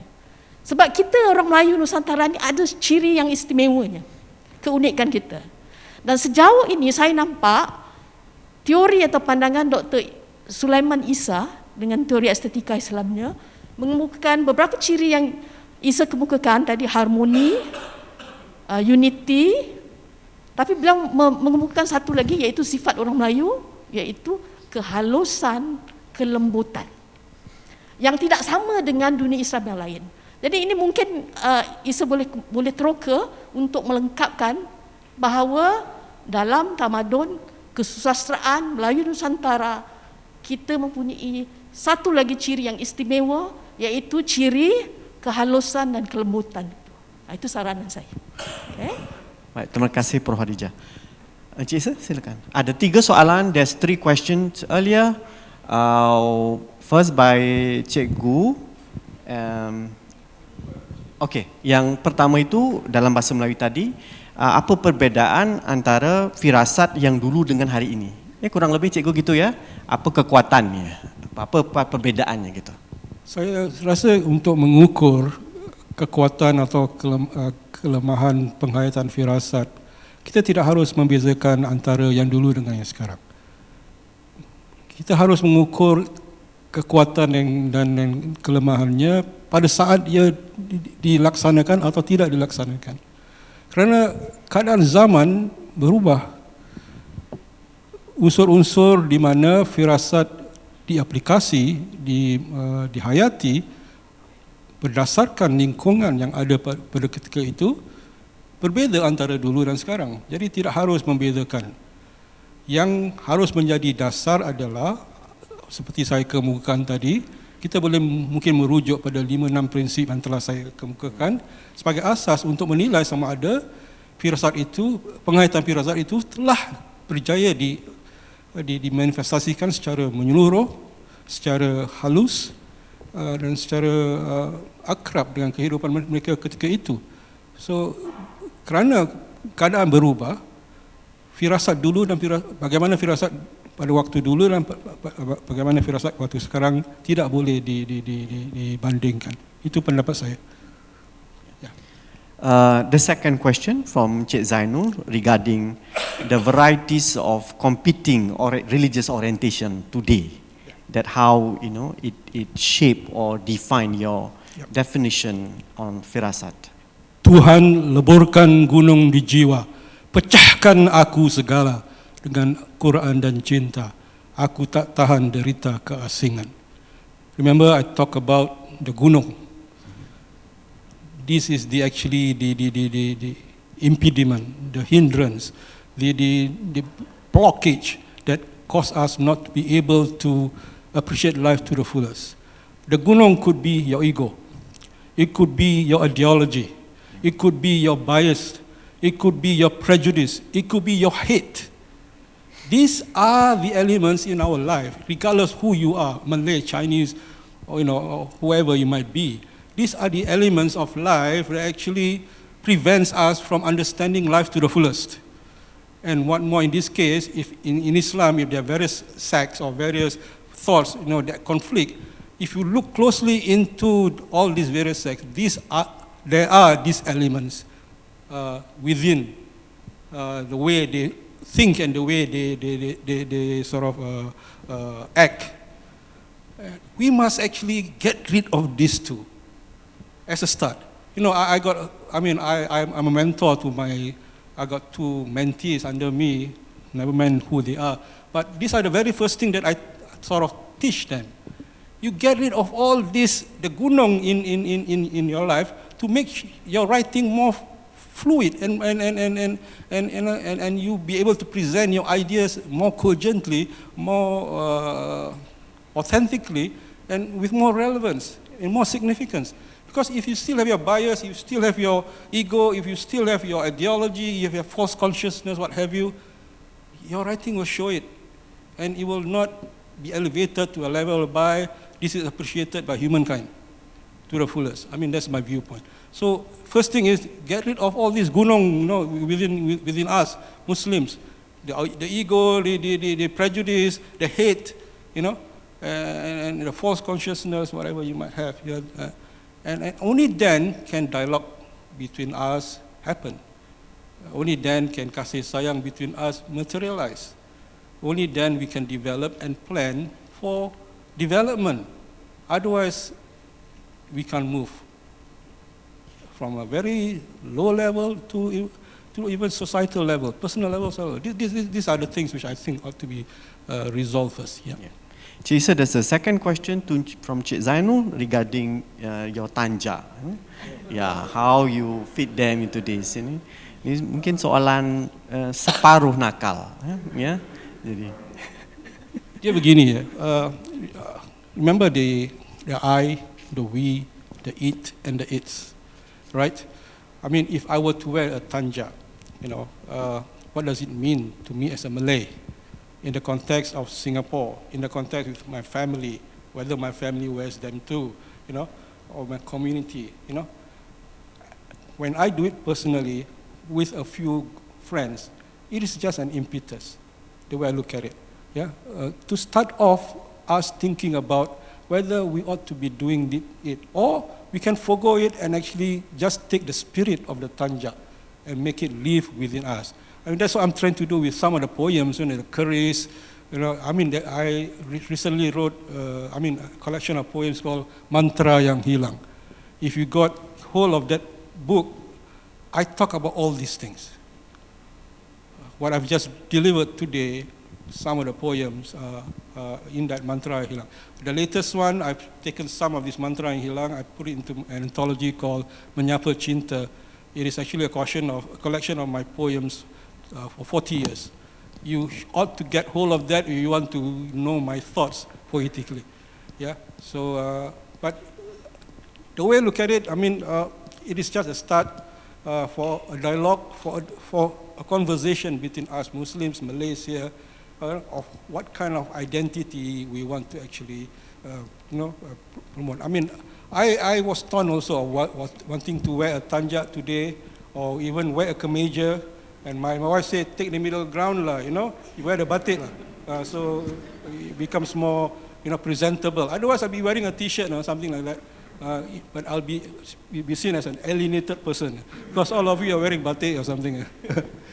Sebab kita orang Melayu Nusantara ni ada ciri yang istimewanya, keunikan kita. Dan sejauh ini saya nampak teori atau pandangan Dr. Sulaiman Isa dengan teori estetika Islamnya mengemukakan beberapa ciri yang Isa kemukakan tadi, harmoni, unity, tapi beliau mengemukakan satu lagi iaitu sifat orang Melayu, iaitu kehalusan, kelembutan yang tidak sama dengan dunia Islam yang lain. Jadi ini mungkin Isa boleh teroka untuk melengkapkan bahawa dalam tamadun kesusastraan Melayu Nusantara kita mempunyai satu lagi ciri yang istimewa, iaitu ciri kehalusan dan kelembutan. Itu saranan saya. Okay. Baik, terima kasih Prof. Khadijah. Encik Isa, silakan. Ada 3 soalan, there's 3 questions earlier. First by Cikgu. Okey, yang pertama itu dalam bahasa Melayu tadi, apa perbezaan antara firasat yang dulu dengan hari ini? Kurang lebih cikgu gitu ya. Apa kekuatannya? Apa perbezaannya gitu? Saya rasa untuk mengukur kekuatan atau kelemahan penghayatan firasat, kita tidak harus membezakan antara yang dulu dengan yang sekarang. Kita harus mengukur kekuatan dan kelemahannya pada saat ia dilaksanakan atau tidak dilaksanakan. Kerana keadaan zaman berubah. Unsur-unsur di mana firasat diaplikasi, dihayati berdasarkan lingkungan yang ada pada ketika itu berbeza antara dulu dan sekarang. Jadi tidak harus membezakan. Yang harus menjadi dasar adalah seperti saya kemukakan tadi, kita boleh mungkin merujuk pada 5-6 prinsip yang telah saya kemukakan sebagai asas untuk menilai sama ada firasat itu, penghayatan firasat itu telah berjaya dimanifestasikan secara menyeluruh, secara halus dan secara akrab dengan kehidupan mereka ketika itu. So, kerana keadaan berubah, firasat dulu dan bagaimana firasat pada waktu dulu dan bagaimana firasat waktu sekarang tidak boleh dibandingkan. Itu pendapat saya. The second question from Cik Zainul regarding the varieties of competing or religious orientation today, that how it shape or define your definition on firasat. Tuhan leburkan gunung di jiwa, pecahkan aku segala dengan Quran dan cinta. Aku tak tahan derita keasingan. Remember I talk about the gunung. This is the impediment, the hindrance, the blockage that cause us not to be able to appreciate life to the fullest. The gunung could be your ego. It could be your ideology. It could be your bias. It could be your prejudice. It could be your hate. These are the elements in our life, regardless who you are, Malay, Chinese, or whoever you might be. These are the elements of life that actually prevents us from understanding life to the fullest. And what more in this case, if in Islam, if there are various sects or various thoughts, that conflict, if you look closely into all these various sects, there are these elements within the way they think and the way they sort of act. We must actually get rid of these two as a start. I'm a mentor to I got 2 mentees under me, never mind who they are, but these are the very first thing that I sort of teach them. You get rid of all this, the gunung in your life, to make your writing more fluid and you be able to present your ideas more cogently, more authentically, and with more relevance and more significance. Because if you still have your bias, if you still have your ego, if you still have your ideology, if you have false consciousness, what have you, your writing will show it. And it will not be elevated to a level whereby this is appreciated by humankind to the fullest. I mean, that's my viewpoint. So, first thing is, get rid of all this gunung, within us, Muslims. The ego, the prejudice, the hate, and the false consciousness, whatever you might have. And only then can dialogue between us happen. Only then can kasih sayang between us materialize. Only then we can develop and plan for development. Otherwise, we can move from a very low level to even societal level, personal level. So these are the things which I think ought to be resolved first. Yeah. Cik Isa, there's a second question from Cik Zainul regarding your tanja. How you fit them into this. Ini mungkin soalan separuh nakal. Jadi. Dia begini remember the I, the we, the it, and the its, right? I mean, if I were to wear a tanja, what does it mean to me as a Malay? In the context of Singapore, in the context with my family, whether my family wears them too, or my community, When I do it personally with a few friends, it is just an impetus, the way I look at it. To start off us thinking about whether we ought to be doing it or we can forgo it and actually just take the spirit of the Tanja and make it live within us. I mean, that's what I'm trying to do with some of the poems, the Keris. I mean, I recently wrote, a collection of poems called Mantra Yang Hilang. If you got hold of that book, I talk about all these things. What I've just delivered today, some of the poems in that Mantra Yang Hilang. The latest one, I've taken some of this Mantra Yang Hilang, I put it into an anthology called Menyapa Cinta. It is actually a collection of my poems for 40 years. You ought to get hold of that if you want to know my thoughts poetically. Yeah. So, but the way I look at it, I mean, it is just a start for a dialogue, for a conversation between us Muslims, Malaysia, of what kind of identity we want to actually, promote. I mean, I was torn also of wanting to wear a tanja today, or even wear a kemeja. And my wife said, take the middle ground, you wear the batik. So it becomes more, presentable. Otherwise, I'll be wearing a t-shirt or something like that. But I'll be seen as an alienated person, because all of you are wearing batik or something.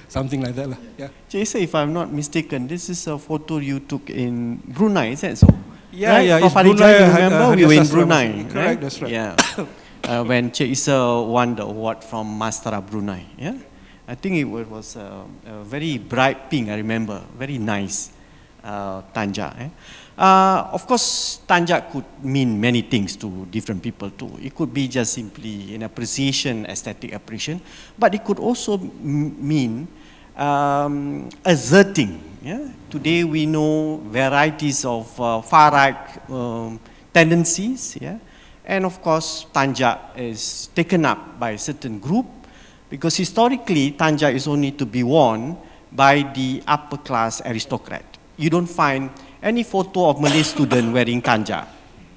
Something like that. Yeah. Jason, if I'm not mistaken, this is a photo you took in Brunei, is that so? Yeah, right? yeah. Prof. Adija, you remember? We were in Brunei. Correct, right? That's right. Yeah. When Cik Isa won the award from Mastara Brunei. Yeah. I think it was a very bright pink, I remember, very nice tanja. Of course, tanja could mean many things to different people too. It could be just simply an appreciation, aesthetic appreciation, but it could also mean asserting. Yeah? Today we know varieties of far-right tendencies, yeah? And of course, tanja is taken up by a certain group, because historically, tanja is only to be worn by the upper class aristocrat. You don't find any photo of Malay student wearing tanja.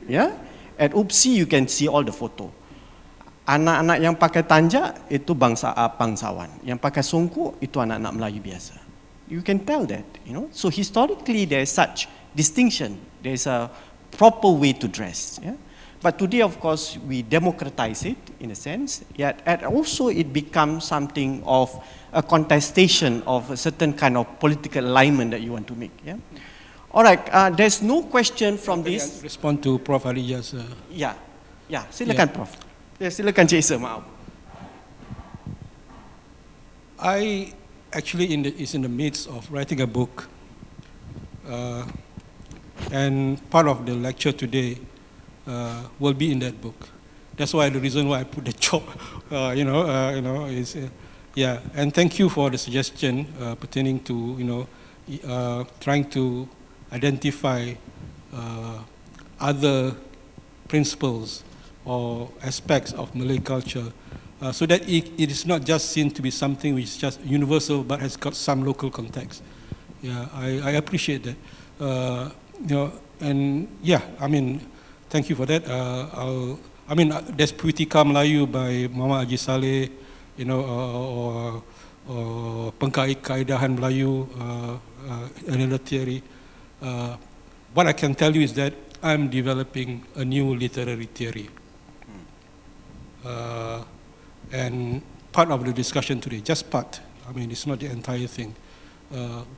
Yeah? At UPSI, you can see all the photo. Anak-anak yang pakai tanja, itu bangsawan. Yang pakai songkok, itu anak-anak Melayu biasa. You can tell that, So historically, there is such distinction. There is a proper way to dress. Yeah? But today, of course, we democratize it in a sense, yet and also it becomes something of a contestation of a certain kind of political alignment that you want to make. Yeah. All right. There's no question from this. Respond to Prof. Alija's. Yeah. Silakan, Prof. Silakan, Cik Isa, maaf. I actually is in the midst of writing a book, and part of the lecture today will be in that book. That's why the reason why I put the job, is And thank you for the suggestion pertaining to trying to identify other principles or aspects of Malay culture, so that it is not just seen to be something which is just universal, but has got some local context. Yeah, I appreciate that. Thank you for that. There's Puitika Melayu by Muhammad Haji Saleh, or Pengkaidahan Melayu, another theory. What I can tell you is that I'm developing a new literary theory. And part of the discussion today, just part, it's not the entire thing,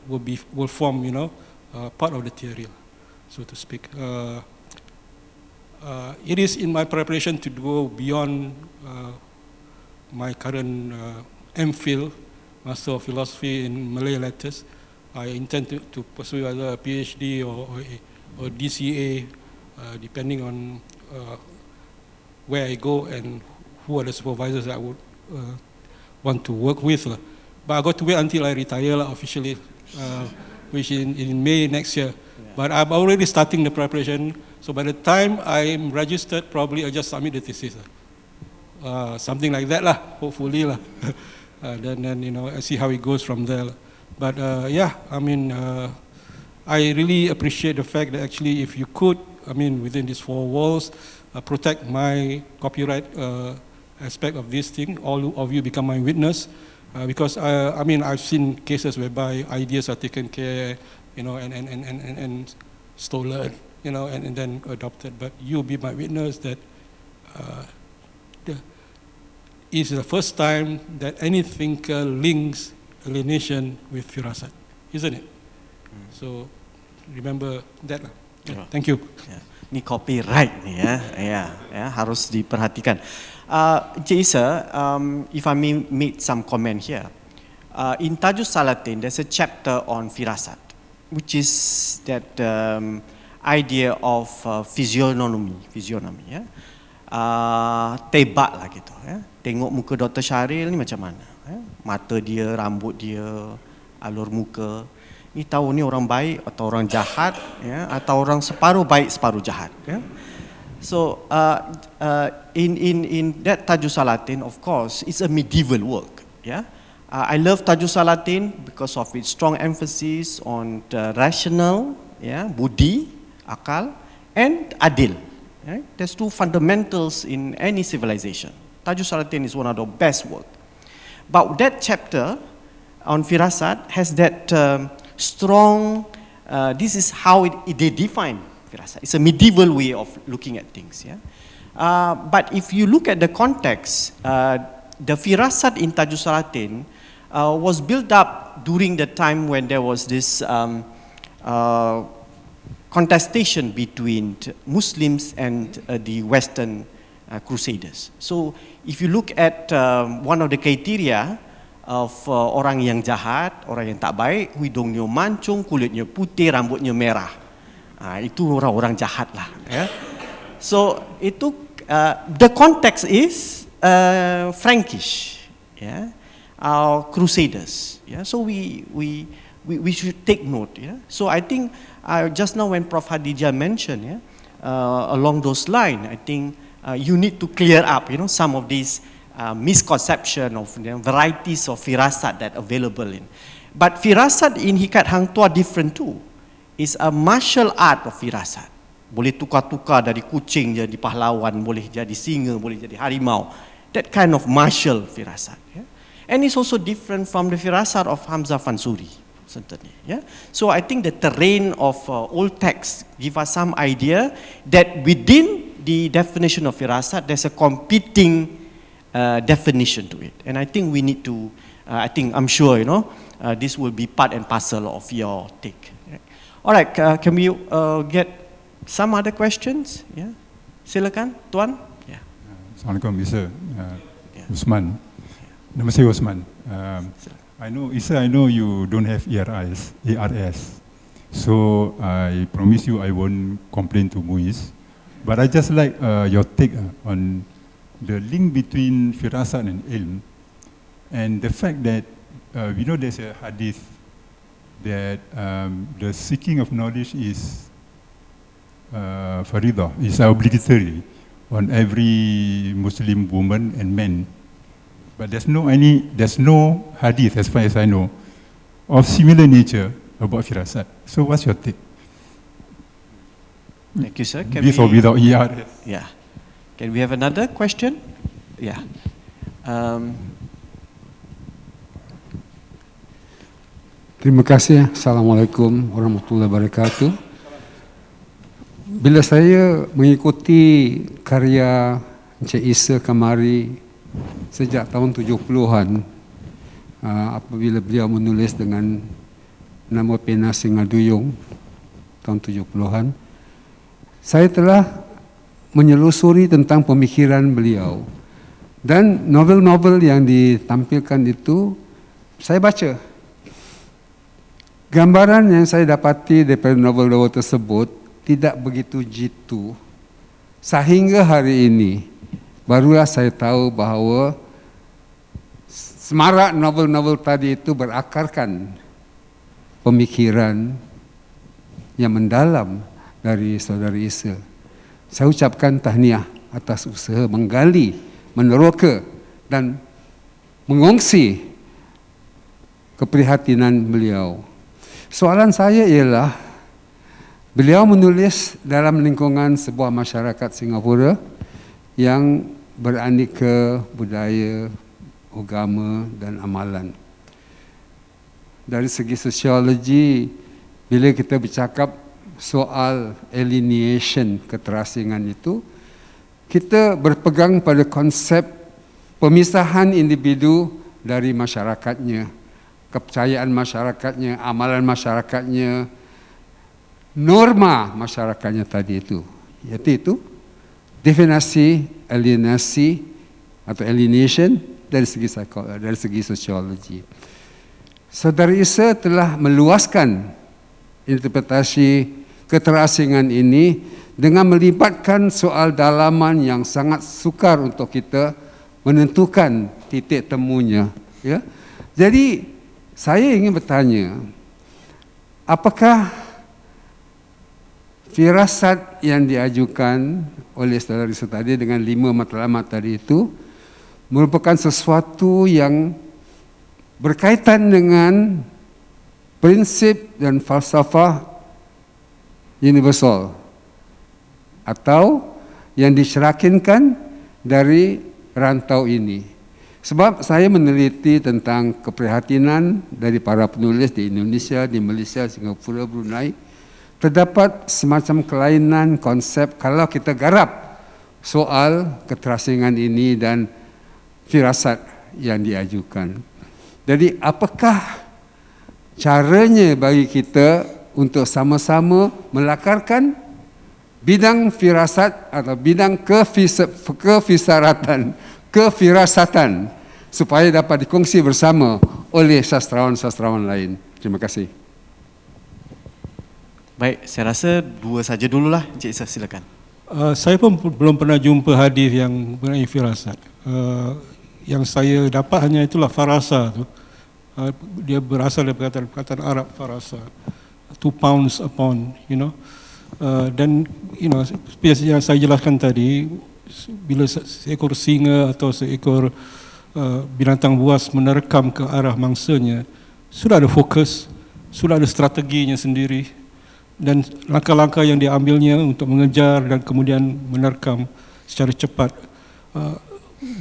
will form, part of the theory, so to speak. It is in my preparation to go beyond my current MPhil, Master of Philosophy in Malay Letters. I intend to pursue either a PhD or DCA, depending on where I go and who are the supervisors I would want to work with. But I got to wait until I retire officially, which in May next year. Yeah. But I'm already starting the preparation. So by the time I'm registered, probably I'll just submit the thesis. Something like that, hopefully. Then I see how it goes from there. But I really appreciate the fact that actually if you could, within these four walls, protect my copyright aspect of this thing, all of you become my witness. Because I've seen cases whereby ideas are taken care, and stolen, and then adopted. But you be my witness that is the first time that any thinker links alienation with firasat, isn't it? So remember that. Yeah, thank you. Ni copyright ni harus diperhatikan. Encik Isa, if I may make some comment here. In Tajus Salatin, there's a chapter on firasat, which is that idea of physiognomy, ya. Tebak lah gitu, ya. Tengok muka Dr. Syaril ni macam mana, ya. Mata dia, rambut dia, alur muka. Ni tahu ni orang baik atau orang jahat, ya, atau orang separuh baik separuh jahat, ya. So in that Tajus Salatin, of course, it's a medieval work, ya. I love Tajus Salatin because of its strong emphasis on the rational, ya, budi, akal, and adil. Right? There's two fundamentals in any civilization. Tajus Salatin is one of the best work. But that chapter on firasat has that strong, this is how they define firasat. It's a medieval way of looking at things. Yeah? But if you look at the context, the firasat in Tajus Salatin was built up during the time when there was this contestation between Muslims and the Western Crusaders. So if you look at one of the criteria of orang yang jahat, orang yang tak baik, hidungnya mancung, kulitnya putih, rambutnya merah, itu orang-orang jahat lah. Yeah? So itu the context is Frankish, yeah? Crusaders. Yeah? So we should take note. Yeah? So I think just now when Prof. Hadijah mentioned, yeah, along those lines, I think you need to clear up, some of these misconception of varieties of firasat that available in. But firasat in Hikat Hang Tuah different too. It's a martial art of firasat. Boleh tukar-tukar dari kucing jadi pahlawan, boleh jadi singa, boleh jadi harimau. That kind of martial firasat. Yeah? And it's also different from the firasat of Hamzah Fansuri, certainly. Yeah? So I think the terrain of old texts give us some idea that within the definition of firasat, there's a competing definition to it. And I think we need to, I'm sure, this will be part and parcel of your take. Right? All right, can we get some other questions? Yeah? Silakan, Tuan. Yeah. Assalamualaikum, Mr. Usman. Nama saya Osman. I know you don't have ARS. So I promise you I won't complain to Muis. But I just like your take on the link between firasat and ilm, and the fact that there's a hadith that the seeking of knowledge is faridah, is obligatory on every Muslim woman and man. But there's no hadith, as far as I know, of similar nature about firasat. So what's your take? Thank you, sir. Without ERS. Yeah. Can we have another question? Yeah. Terima kasih. Assalamualaikum warahmatullahi wabarakatuh. Bila saya mengikuti karya Encik Isa Kamari sejak tahun 70-an, apabila beliau menulis dengan nama pena Singaduyung tahun 70-an, saya telah menyelusuri tentang pemikiran beliau, dan novel-novel yang ditampilkan itu saya baca. Gambaran yang saya dapati daripada novel-novel tersebut tidak begitu jitu, sehingga hari ini barulah saya tahu bahawa semarak novel-novel tadi itu berakarkan pemikiran yang mendalam dari saudara Isa. Saya ucapkan tahniah atas usaha menggali, meneroka dan mengongsi keprihatinan beliau. Soalan saya ialah, beliau menulis dalam lingkungan sebuah masyarakat Singapura yang beraneka budaya, agama dan amalan. Dari segi sosiologi, bila kita bercakap soal alienation, keterasingan itu, kita berpegang pada konsep pemisahan individu dari masyarakatnya, kepercayaan masyarakatnya, amalan masyarakatnya, norma masyarakatnya tadi itu. Iaitu definisi alienasi atau alienation dari segi sosiologi. Saudara Isa telah meluaskan interpretasi keterasingan ini dengan melibatkan soal dalaman yang sangat sukar untuk kita menentukan titik temunya. Ya. Jadi saya ingin bertanya, apakah firasat yang diajukan oleh saudara Isa tadi dengan 5 matlamat tadi itu merupakan sesuatu yang berkaitan dengan prinsip dan falsafah universal atau yang disyarakinkan dari rantau ini. Sebab saya meneliti tentang keprihatinan dari para penulis di Indonesia, di Malaysia, Singapura, Brunei, terdapat semacam kelainan konsep kalau kita garap soal keterasingan ini dan firasat yang diajukan. Jadi apakah caranya bagi kita untuk sama-sama melakarkan bidang firasat atau bidang kefirasatan supaya dapat dikongsi bersama oleh sastrawan-sastrawan lain. Terima kasih. Baik, saya rasa 2 saja dululah. Encik Isa, silakan. Saya pun belum pernah jumpa hadis yang mengenai firasat. Yang saya dapat hanya itulah farasa tu. Dia berasal dari perkataan Arab farasa, 2 pounds upon, dan seperti yang saya jelaskan tadi, bila seekor singa atau seekor binatang buas menerkam ke arah mangsanya, sudah ada fokus, sudah ada strateginya sendiri, dan langkah-langkah yang diambilnya untuk mengejar dan kemudian menerkam secara cepat.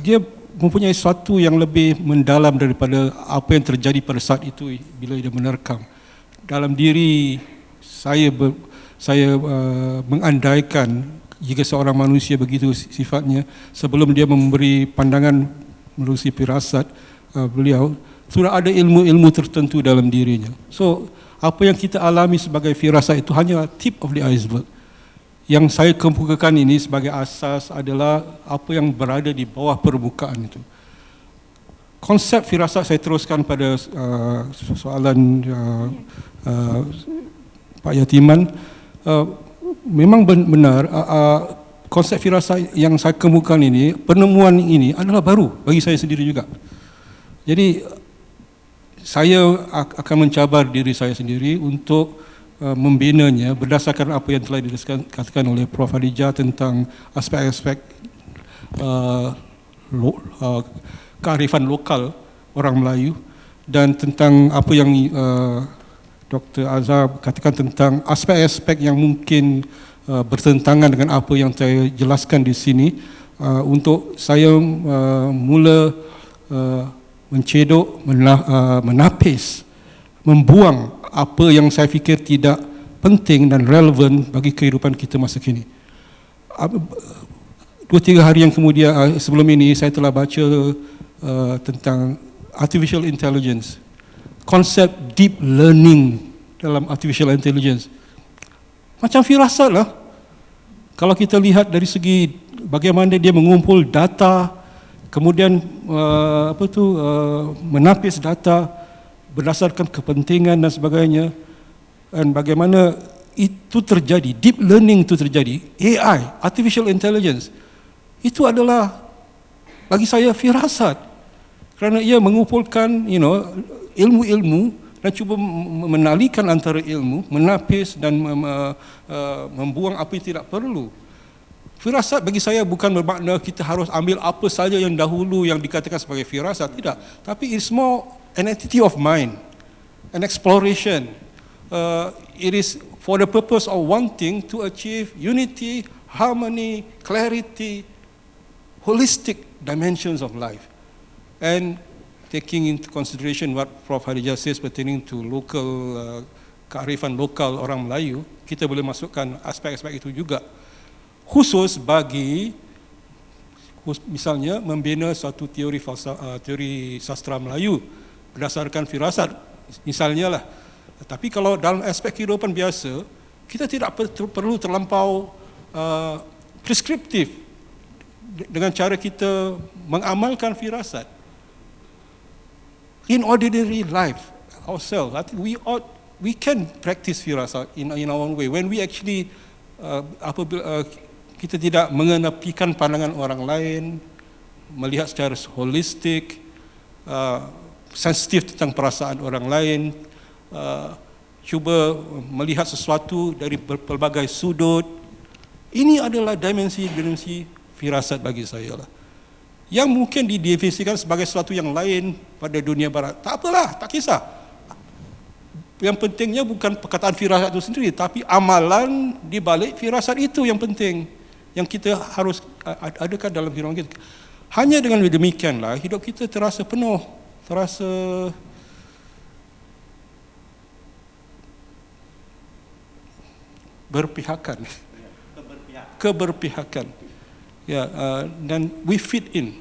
Dia mempunyai sesuatu yang lebih mendalam daripada apa yang terjadi pada saat itu bila dia menerkam. Dalam diri saya mengandaikan jika seorang manusia begitu sifatnya, sebelum dia memberi pandangan melalui firasat beliau, sudah ada ilmu-ilmu tertentu dalam dirinya. So, apa yang kita alami sebagai firasat itu hanya tip of the iceberg. Yang saya kemukakan ini sebagai asas adalah apa yang berada di bawah permukaan itu. Konsep firasat saya teruskan pada soalan Pak Yatiman. Memang benar, konsep firasat yang saya kemukakan ini, penemuan ini adalah baru bagi saya sendiri juga. Jadi saya akan mencabar diri saya sendiri untuk membinanya berdasarkan apa yang telah dikatakan oleh Prof. Hadijah tentang aspek-aspek kearifan lokal orang Melayu, dan tentang apa yang Dr. Azhar katakan tentang aspek-aspek yang mungkin bertentangan dengan apa yang saya jelaskan di sini, untuk saya mula mencedok, menapis, membuang apa yang saya fikir tidak penting dan relevan bagi kehidupan kita masa kini. 2-3 hari yang kemudian, sebelum ini saya telah baca tentang artificial intelligence, konsep deep learning dalam artificial intelligence. Macam firasat lah. Kalau kita lihat dari segi bagaimana dia mengumpul data, kemudian menapis data berdasarkan kepentingan dan sebagainya, dan bagaimana itu terjadi, deep learning itu terjadi, AI, artificial intelligence, itu adalah bagi saya firasat, kerana ia mengumpulkan ilmu-ilmu dan cuba menalikan antara ilmu, menapis dan membuang apa yang tidak perlu. Firasat bagi saya bukan bermakna kita harus ambil apa saja yang dahulu yang dikatakan sebagai firasat, tidak, tapi it's more an entity of mind, an exploration. It is for the purpose of wanting to achieve unity, harmony, clarity, holistic dimensions of life. And taking into consideration what Prof. Hadijah says pertaining to local, kearifan lokal orang Melayu, kita boleh masukkan aspek-aspek itu juga. Khusus bagi misalnya membina suatu teori sastra Melayu berdasarkan firasat, misalnya lah. Tapi kalau dalam aspek kehidupan biasa, kita tidak perlu terlampau preskriptif dengan cara kita mengamalkan firasat. In ordinary life, ourselves, I think we can practice firasat in our own way. When we actually kita tidak mengenepikan pandangan orang lain, melihat secara holistik, sensitif tentang perasaan orang lain, cuba melihat sesuatu dari berbagai sudut. Ini adalah dimensi firasat bagi saya lah. Yang mungkin didefinisikan sebagai sesuatu yang lain pada dunia barat. Tak apalah, tak kisah. Yang pentingnya bukan perkataan firasat itu sendiri, tapi amalan di balik firasat itu yang penting, yang kita harus adakan dalam hidup kita. Hanya dengan demikianlah hidup kita terasa penuh, terasa berpihakan, keberpihakan. Ya, dan we fit in,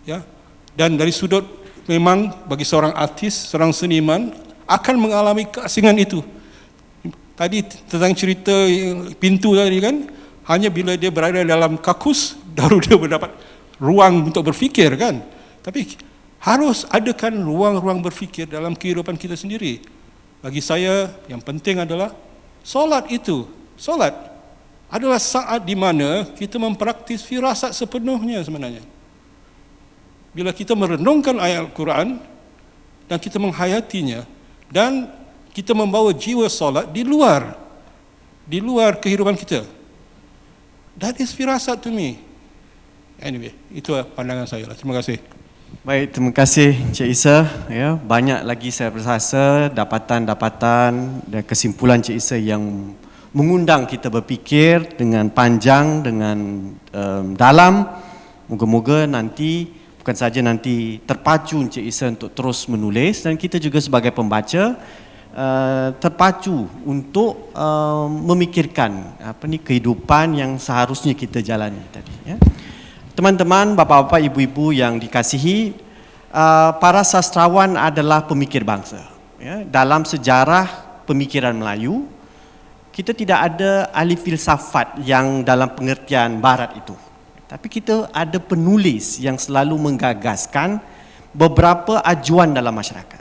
ya. Dan dari sudut memang bagi seorang artis, seorang seniman akan mengalami keasingan itu. Tadi tentang cerita pintu tadi kan, hanya bila dia berada dalam kakus baru dia mendapat ruang untuk berfikir kan. Tapi harus adakan ruang-ruang berfikir dalam kehidupan kita sendiri. Bagi saya yang penting adalah solat itu. Solat adalah saat di mana kita mempraktis firasat sepenuhnya sebenarnya. Bila kita merenungkan ayat Al-Quran dan kita menghayatinya dan kita membawa jiwa solat di luar kehidupan kita. That is firasat to me. Anyway, itu pandangan saya lah. Terima kasih. Baik, terima kasih Encik Isa. Ya, banyak lagi saya rasa dapatan-dapatan dan kesimpulan Encik Isa yang mengundang kita berfikir dengan panjang, dengan dalam. Moga-moga nanti bukan saja nanti terpacu Encik Isa untuk terus menulis, dan kita juga sebagai pembaca terpacu untuk memikirkan kehidupan yang seharusnya kita jalani tadi. Ya. Teman-teman, bapa-bapa, ibu-ibu yang dikasihi, para sastrawan adalah pemikir bangsa. Ya. Dalam sejarah pemikiran Melayu, kita tidak ada ahli filsafat yang dalam pengertian barat itu. Tapi kita ada penulis yang selalu menggagaskan beberapa ajuan dalam masyarakat.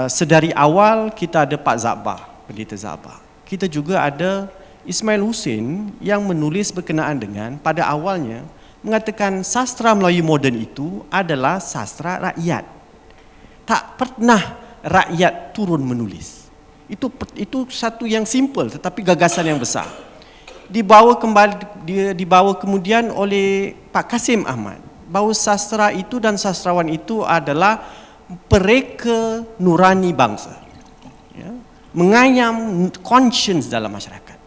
Sedari awal kita ada Pak Zabah, Pendeta Zabah. Kita juga ada Ismail Husin yang menulis berkenaan dengan, pada awalnya mengatakan sastra Melayu moden itu adalah sastra rakyat. Tak pernah rakyat turun menulis. Itu satu yang simple tetapi gagasan yang besar. Dibawa kemudian oleh Pak Kasim Ahmad bahawa sastra itu dan sastrawan itu adalah pereka nurani bangsa. Ya, menganyam conscience dalam masyarakat.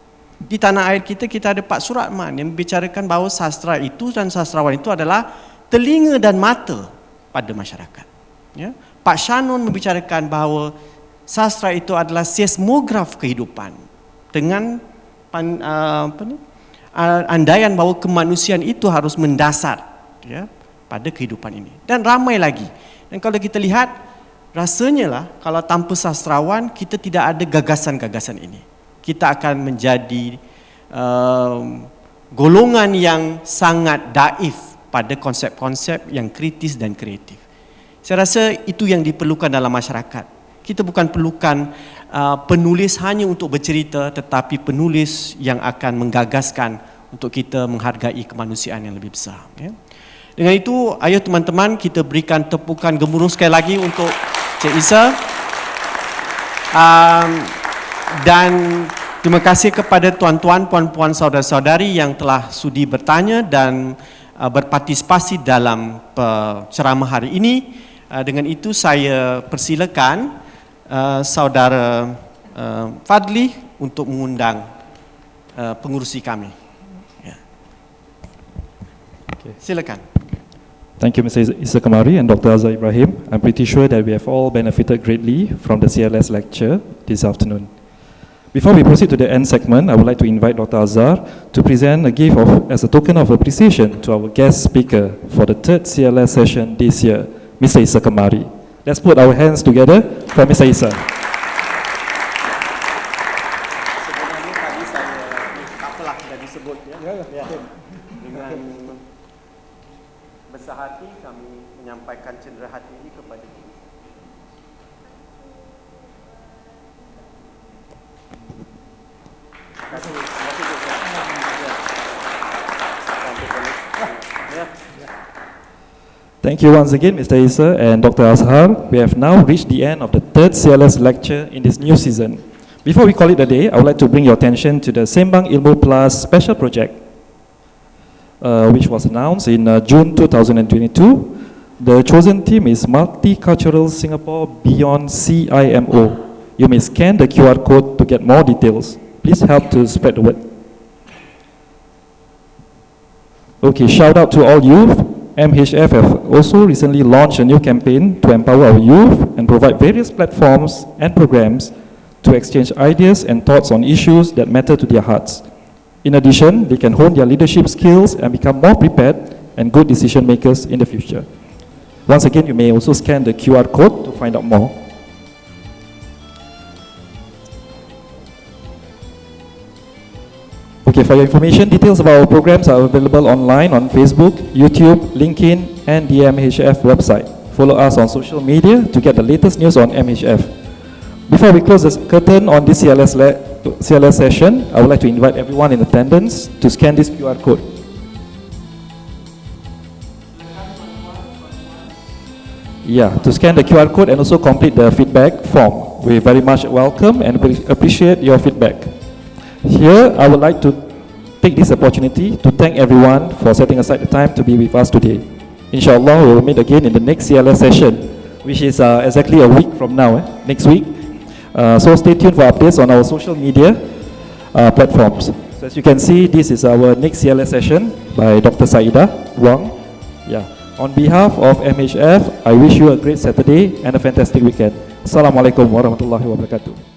Di tanah air kita ada Pak Suratman yang membicarakan bahawa sastra itu dan sastrawan itu adalah telinga dan mata pada masyarakat. Ya, Pak Shannon membicarakan bahawa sastra itu adalah seismograf kehidupan dengan andaian bahawa kemanusiaan itu harus mendasar, ya, pada kehidupan ini. Dan ramai lagi. Dan kalau kita lihat, rasanya lah kalau tanpa sastrawan kita tidak ada gagasan-gagasan ini. Kita akan menjadi golongan yang sangat daif pada konsep-konsep yang kritis dan kreatif. Saya rasa itu yang diperlukan dalam masyarakat. Kita bukan perlukan penulis hanya untuk bercerita, tetapi penulis yang akan menggagaskan untuk kita menghargai kemanusiaan yang lebih besar. Ya. Dengan itu, ayo teman-teman kita berikan tepukan gemuruh sekali lagi untuk Cik Isa. Dan terima kasih kepada tuan-tuan, puan-puan, saudara-saudari yang telah sudi bertanya dan berpartisipasi dalam ceramah hari ini. Dengan itu saya persilakan saudara Fadli untuk mengundang pengurusi kami. Ya. Okay. Silakan. Thank you, Mr. Isa Kamari and Dr. Azhar Ibrahim. I'm pretty sure that we have all benefited greatly from the CLS lecture this afternoon. Before we proceed to the end segment, I would like to invite Dr. Azhar to present a gift as a token of appreciation to our guest speaker for the third CLS session this year, Mr. Isa Kamari. Let's put our hands together for Mr. Isa. Sebenarnya tadi saya apalah sudah disebut ya. Dengan besar hati kami menyampaikan cendera hati ini kepada kita. Thank you once again, Mr. Isa and Dr. Azhar. We have now reached the end of the third CLS lecture in this new season. Before we call it a day, I would like to bring your attention to the Sembang Ilmu Plus special project, which was announced in June 2022. The chosen theme is Multicultural Singapore Beyond CIMO. You may scan the QR code to get more details. Please help to spread the word. Okay, shout out to all youth. MHF have also recently launched a new campaign to empower our youth and provide various platforms and programs to exchange ideas and thoughts on issues that matter to their hearts. In addition, they can hone their leadership skills and become more prepared and good decision makers in the future. Once again, you may also scan the QR code to find out more. Okay, for your information, details about our programs are available online on Facebook, YouTube, LinkedIn, and the MHF website. Follow us on social media to get the latest news on MHF. Before we close the curtain on this CLS session, I would like to invite everyone in attendance to scan this QR code. Yeah, to scan the QR code and also complete the feedback form. We very much welcome and appreciate your feedback. Here, I would like to take this opportunity to thank everyone for setting aside the time to be with us today. Inshallah, we will meet again in the next CLS session, which is exactly a week from now, next week. So stay tuned for updates on our social media platforms. So as you can see, this is our next CLS session by Dr. Saida Wang. Yeah. On behalf of MHF, I wish you a great Saturday and a fantastic weekend. Assalamualaikum warahmatullahi wabarakatuh.